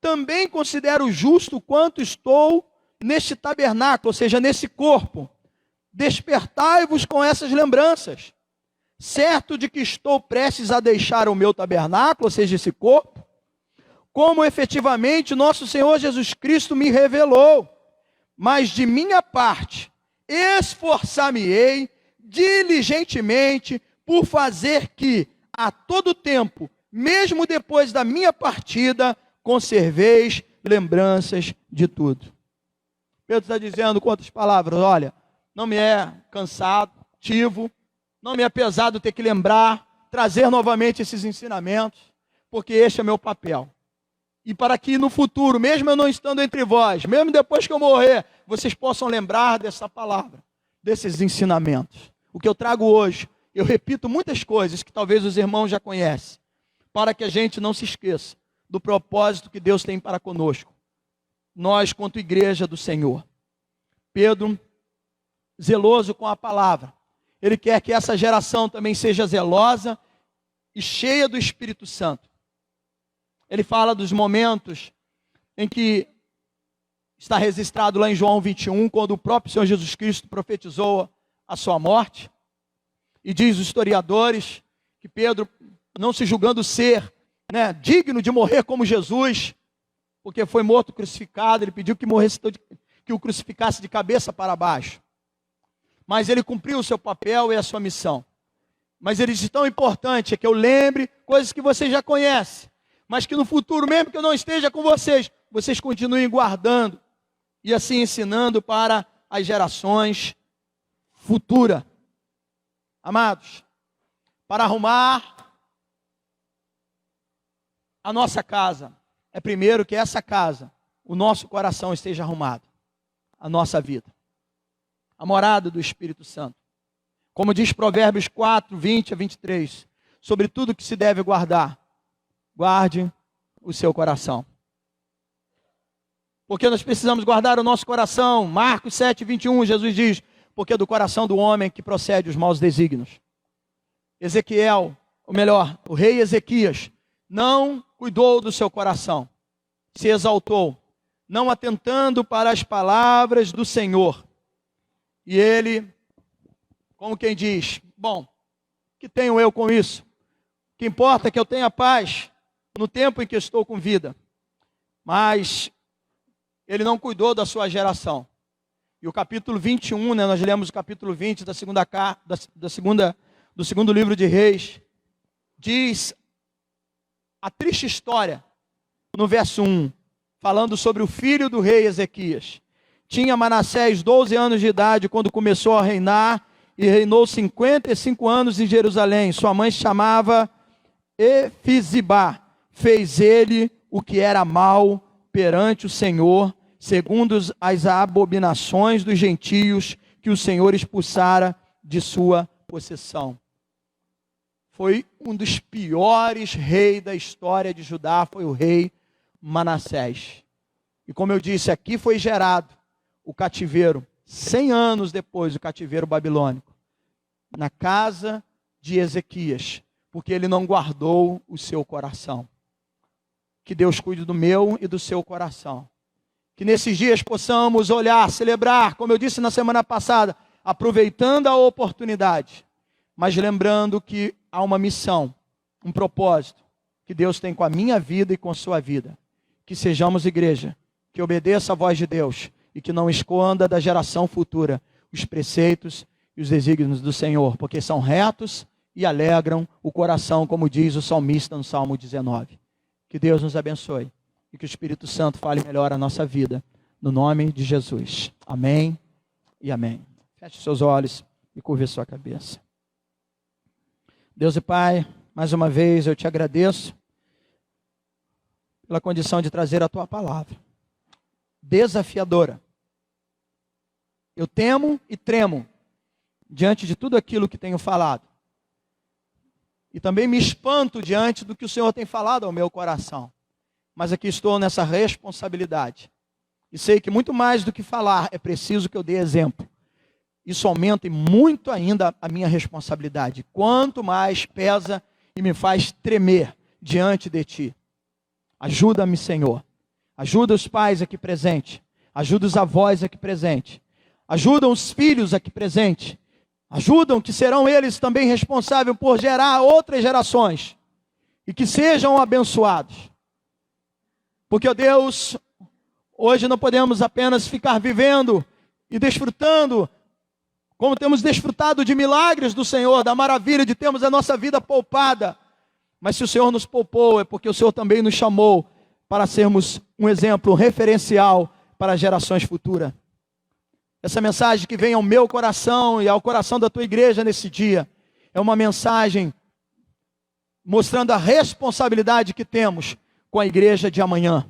Também considero justo quanto estou neste tabernáculo, ou seja, nesse corpo. Despertai-vos com essas lembranças, certo de que estou prestes a deixar o meu tabernáculo, ou seja, esse corpo, como efetivamente nosso Senhor Jesus Cristo me revelou. Mas de minha parte, esforçar-me-ei diligentemente por fazer que, a todo tempo, mesmo depois da minha partida, conserveis lembranças de tudo. Pedro está dizendo com outras palavras, olha, não me é cansativo, não me é pesado ter que lembrar, trazer novamente esses ensinamentos, porque este é meu papel. E para que no futuro, mesmo eu não estando entre vós, mesmo depois que eu morrer, vocês possam lembrar dessa palavra, desses ensinamentos. O que eu trago hoje, eu repito muitas coisas que talvez os irmãos já conhecem, para que a gente não se esqueça do propósito que Deus tem para conosco. Nós, quanto igreja do Senhor. Pedro, zeloso com a palavra. Ele quer que essa geração também seja zelosa e cheia do Espírito Santo. Ele fala dos momentos em que está registrado lá em João 21, quando o próprio Senhor Jesus Cristo profetizou a sua morte. E diz os historiadores que Pedro, não se julgando ser digno de morrer como Jesus, porque foi morto crucificado, ele pediu que morresse, que o crucificasse de cabeça para baixo. Mas ele cumpriu o seu papel e a sua missão. Mas ele diz, tão importante é que eu lembre coisas que vocês já conhecem, mas que no futuro, mesmo que eu não esteja com vocês, vocês continuem guardando e assim ensinando para as gerações futuras. Amados, para arrumar a nossa casa, é primeiro que essa casa, o nosso coração esteja arrumado, a nossa vida, a morada do Espírito Santo. Como diz Provérbios 4, 20 a 23, sobre tudo que se deve guardar, guarde o seu coração. Porque nós precisamos guardar o nosso coração. Marcos 7, 21, Jesus diz, porque do coração do homem que procede os maus desígnios. O rei Ezequias, não cuidou do seu coração, se exaltou, não atentando para as palavras do Senhor. E ele, como quem diz, bom, que tenho eu com isso? O que importa é que eu tenha paz no tempo em que estou com vida. Mas ele não cuidou da sua geração. E o capítulo 21, nós lemos o capítulo 20 do segundo livro de Reis, diz a triste história, no verso 1, falando sobre o filho do rei Ezequias. Tinha Manassés 12 anos de idade quando começou a reinar, e reinou 55 anos em Jerusalém. Sua mãe se chamava Efizibá. Fez ele o que era mal perante o Senhor, segundo as abominações dos gentios que o Senhor expulsara de sua possessão. Foi um dos piores reis da história de Judá, foi o rei Manassés. E como eu disse, aqui foi gerado o cativeiro, 100 anos depois do cativeiro babilônico, na casa de Ezequias, porque ele não guardou o seu coração. Que Deus cuide do meu e do seu coração. Que nesses dias possamos olhar, celebrar, como eu disse na semana passada, aproveitando a oportunidade, mas lembrando que há uma missão, um propósito, que Deus tem com a minha vida e com a sua vida. Que sejamos igreja, que obedeça a voz de Deus e que não esconda da geração futura os preceitos e os desígnios do Senhor, porque são retos e alegram o coração, como diz o salmista no Salmo 19. Que Deus nos abençoe e que o Espírito Santo fale melhor a nossa vida, no nome de Jesus. Amém e amém. Feche seus olhos e curve sua cabeça. Deus e Pai, mais uma vez eu te agradeço pela condição de trazer a tua palavra, desafiadora. Eu temo e tremo diante de tudo aquilo que tenho falado. E também me espanto diante do que o Senhor tem falado ao meu coração. Mas aqui estou nessa responsabilidade. E sei que muito mais do que falar, é preciso que eu dê exemplo. Isso aumenta muito ainda a minha responsabilidade. Quanto mais pesa e me faz tremer diante de Ti. Ajuda-me, Senhor. Ajuda os pais aqui presentes. Ajuda os avós aqui presentes. Ajuda os filhos aqui presentes. Ajudam que serão eles também responsáveis por gerar outras gerações. E que sejam abençoados. Porque, ó Deus, hoje não podemos apenas ficar vivendo e desfrutando, como temos desfrutado de milagres do Senhor, da maravilha de termos a nossa vida poupada. Mas se o Senhor nos poupou, é porque o Senhor também nos chamou para sermos um exemplo, um referencial para gerações futuras. Essa mensagem que vem ao meu coração e ao coração da tua igreja nesse dia, é uma mensagem mostrando a responsabilidade que temos com a igreja de amanhã.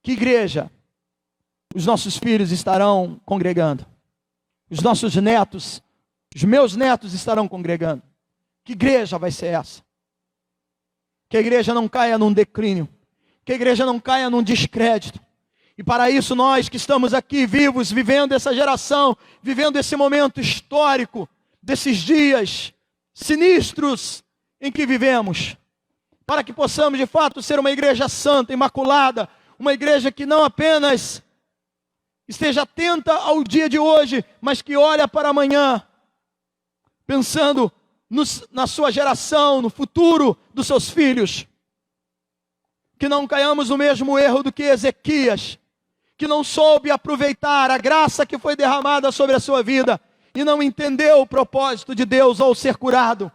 Que igreja os nossos filhos estarão congregando? Os nossos netos, os meus netos estarão congregando? Que igreja vai ser essa? Que a igreja não caia num declínio, que a igreja não caia num descrédito. E para isso nós que estamos aqui vivos, vivendo essa geração, vivendo esse momento histórico, desses dias sinistros em que vivemos, para que possamos de fato ser uma igreja santa, imaculada, uma igreja que não apenas esteja atenta ao dia de hoje, mas que olha para amanhã, pensando na sua geração, no futuro dos seus filhos. Que não caiamos no mesmo erro do que Ezequias, que não soube aproveitar a graça que foi derramada sobre a sua vida e não entendeu o propósito de Deus ao ser curado.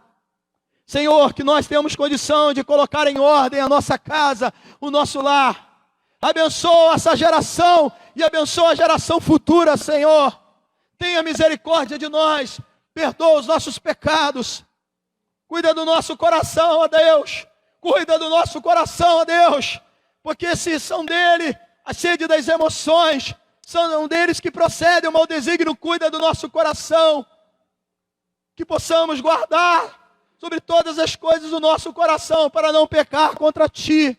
Senhor, que nós temos condição de colocar em ordem a nossa casa, o nosso lar. Abençoa essa geração e abençoa a geração futura, Senhor. Tenha misericórdia de nós, perdoa os nossos pecados. Cuida do nosso coração, ó Deus. Cuida do nosso coração, ó Deus. Porque se são dele a sede das emoções, são deles que procedem o mau desígnio, cuida do nosso coração. Que possamos guardar sobre todas as coisas o nosso coração para não pecar contra ti.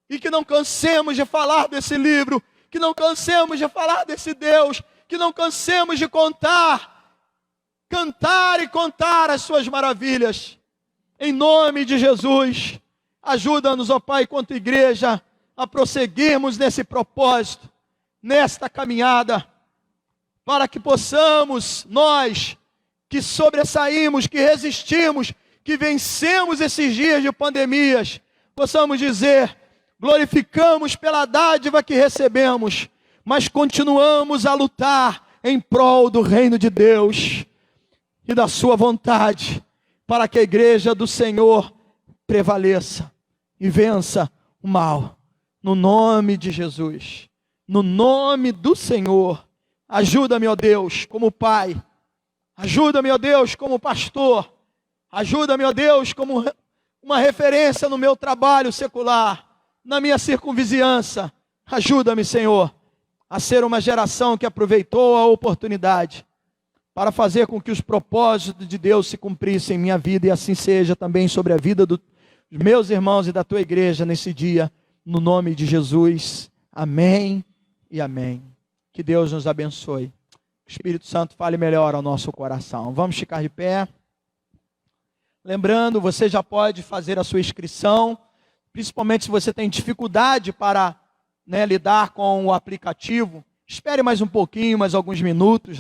E que não cansemos de falar desse livro, que não cansemos de falar desse Deus, que não cansemos de cantar e contar as suas maravilhas. Em nome de Jesus, ajuda-nos, ó Pai, quanto igreja, a prosseguirmos nesse propósito, nesta caminhada, para que possamos, nós, que sobressaímos, que resistimos, que vencemos esses dias de pandemias, possamos dizer: glorificamos pela dádiva que recebemos, mas continuamos a lutar em prol do reino de Deus e da sua vontade, para que a igreja do Senhor prevaleça e vença o mal. No nome de Jesus, no nome do Senhor, ajuda-me, ó Deus, como pai, ajuda-me, ó Deus, como pastor, ajuda-me, ó Deus, como uma referência no meu trabalho secular, na minha circunvizinhança. Ajuda-me, Senhor, a ser uma geração que aproveitou a oportunidade para fazer com que os propósitos de Deus se cumprissem em minha vida, e assim seja também sobre a vida dos meus irmãos e da tua igreja nesse dia, no nome de Jesus. Amém e amém. Que Deus nos abençoe. O Espírito Santo fale melhor ao nosso coração. Vamos ficar de pé. Lembrando, você já pode fazer a sua inscrição, principalmente se você tem dificuldade para lidar com o aplicativo. Espere mais um pouquinho, mais alguns minutos,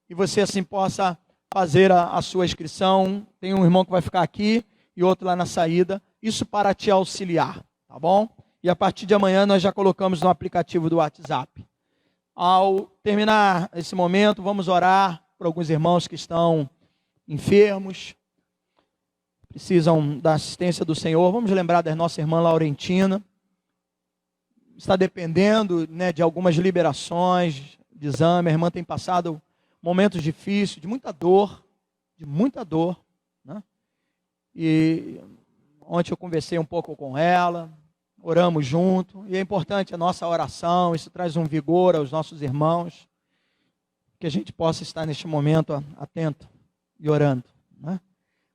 e você assim possa fazer a sua inscrição. Tem um irmão que vai ficar aqui e outro lá na saída. Isso para te auxiliar, tá bom? E a partir de amanhã nós já colocamos no aplicativo do WhatsApp. Ao terminar esse momento, vamos orar por alguns irmãos que estão enfermos, precisam da assistência do Senhor. Vamos lembrar da nossa irmã Laurentina. Está dependendo de algumas liberações de exame. A irmã tem passado momentos difíceis, de muita dor, E ontem eu conversei um pouco com ela, oramos junto, e é importante a nossa oração, isso traz um vigor aos nossos irmãos, que a gente possa estar neste momento atento e orando,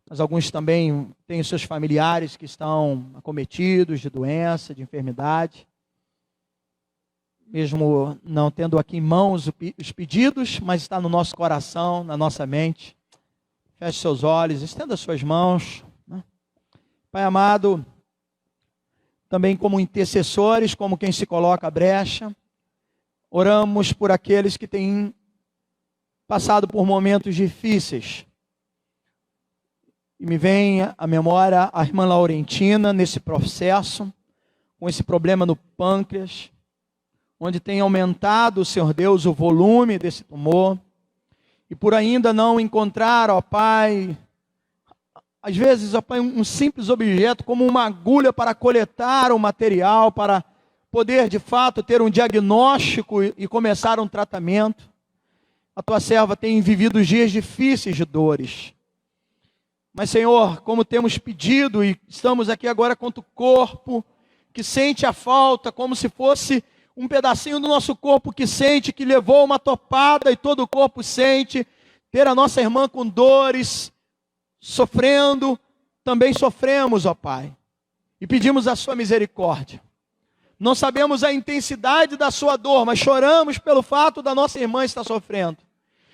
Mas alguns também têm os seus familiares que estão acometidos de doença, de enfermidade. Mesmo não tendo aqui em mãos os pedidos, mas está no nosso coração, na nossa mente. Feche seus olhos, estenda suas mãos. Pai amado, também como intercessores, como quem se coloca à brecha, oramos por aqueles que têm passado por momentos difíceis. E me vem à memória a irmã Laurentina nesse processo, com esse problema no pâncreas, onde tem aumentado, Senhor Deus, o volume desse tumor, e por ainda não encontrar, ó Pai, às vezes, ó Pai, um simples objeto, como uma agulha para coletar o material, para poder de fato ter um diagnóstico e começar um tratamento. A tua serva tem vivido dias difíceis de dores. Mas, Senhor, como temos pedido e estamos aqui agora contra o corpo, que sente a falta como se fosse um pedacinho do nosso corpo que sente, que levou uma topada e todo o corpo sente, ter a nossa irmã com dores, sofrendo, também sofremos, ó Pai. E pedimos a sua misericórdia. Não sabemos a intensidade da sua dor, mas choramos pelo fato da nossa irmã estar sofrendo.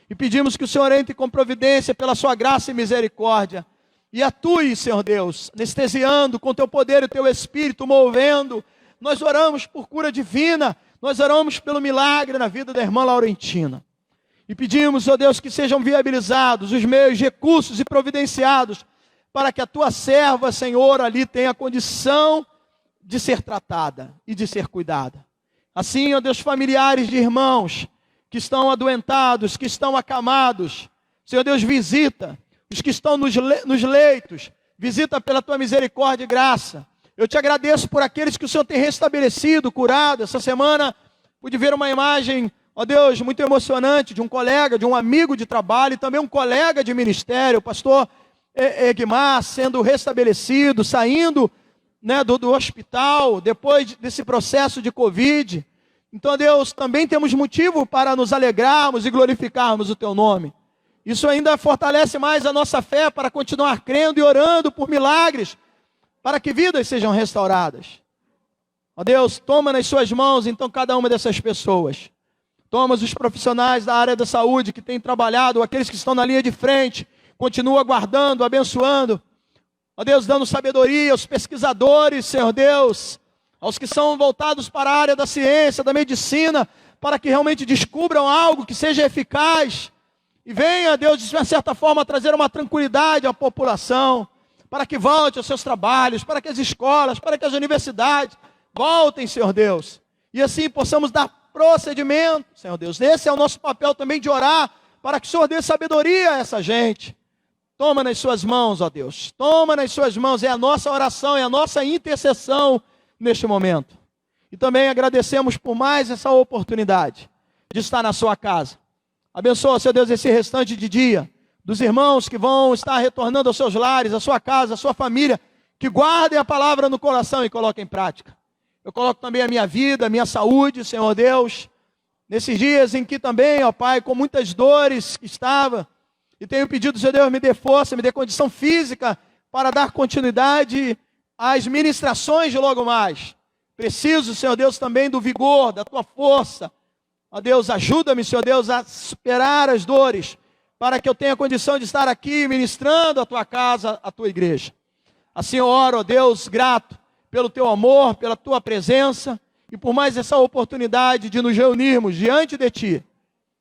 E pedimos que o Senhor entre com providência pela sua graça e misericórdia. E atue, Senhor Deus, anestesiando com teu poder e teu Espírito, movendo. Nós oramos por cura divina, nós oramos pelo milagre na vida da irmã Laurentina. E pedimos, ó Deus, que sejam viabilizados os meios, recursos e providenciados para que a tua serva, Senhor, ali tenha condição de ser tratada e de ser cuidada. Assim, ó Deus, familiares de irmãos que estão adoentados, que estão acamados, Senhor Deus, visita os que estão nos leitos, visita pela tua misericórdia e graça. Eu te agradeço por aqueles que o Senhor tem restabelecido, curado. Essa semana pude ver uma imagem, ó Deus, muito emocionante de um colega, de um amigo de trabalho e também um colega de ministério, o pastor Egmar, sendo restabelecido, saindo, né, do hospital, depois desse processo de Covid. Então, Deus, também temos motivo para nos alegrarmos e glorificarmos o teu nome. Isso ainda fortalece mais a nossa fé para continuar crendo e orando por milagres, para que vidas sejam restauradas. Ó Deus, toma nas suas mãos, então, cada uma dessas pessoas. Toma os profissionais da área da saúde que têm trabalhado, aqueles que estão na linha de frente, continua guardando, abençoando. Ó Deus, dando sabedoria aos pesquisadores, Senhor Deus, aos que são voltados para a área da ciência, da medicina, para que realmente descubram algo que seja eficaz. E venha, Deus, de uma certa forma, trazer uma tranquilidade à população, para que volte aos seus trabalhos, para que as escolas, para que as universidades voltem, Senhor Deus. E assim possamos dar procedimento, Senhor Deus. Esse é o nosso papel também de orar, para que o Senhor dê sabedoria a essa gente. Toma nas suas mãos, ó Deus. Toma nas suas mãos, é a nossa oração, é a nossa intercessão neste momento. E também agradecemos por mais essa oportunidade de estar na sua casa. Abençoa, Senhor Deus, esse restante de dia, dos irmãos que vão estar retornando aos seus lares, à sua casa, à sua família, que guardem a palavra no coração e coloquem em prática. Eu coloco também a minha vida, a minha saúde, Senhor Deus, nesses dias em que também, ó Pai, com muitas dores que estava, e tenho pedido, Senhor Deus, me dê força, me dê condição física para dar continuidade às ministrações de logo mais. Preciso, Senhor Deus, também do vigor, da tua força. Ó Deus, ajuda-me, Senhor Deus, a superar as dores, para que eu tenha condição de estar aqui ministrando a tua casa, a tua igreja. Assim eu oro, ó Deus, grato pelo teu amor, pela tua presença e por mais essa oportunidade de nos reunirmos diante de ti.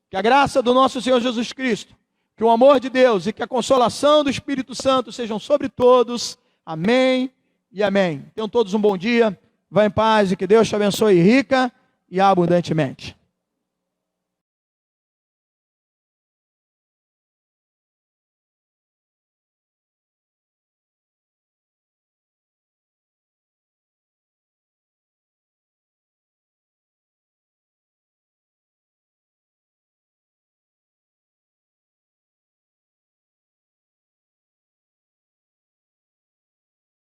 Que a graça do nosso Senhor Jesus Cristo, que o amor de Deus e que a consolação do Espírito Santo sejam sobre todos. Amém e amém. Tenham todos um bom dia, vá em paz e que Deus te abençoe rica e abundantemente.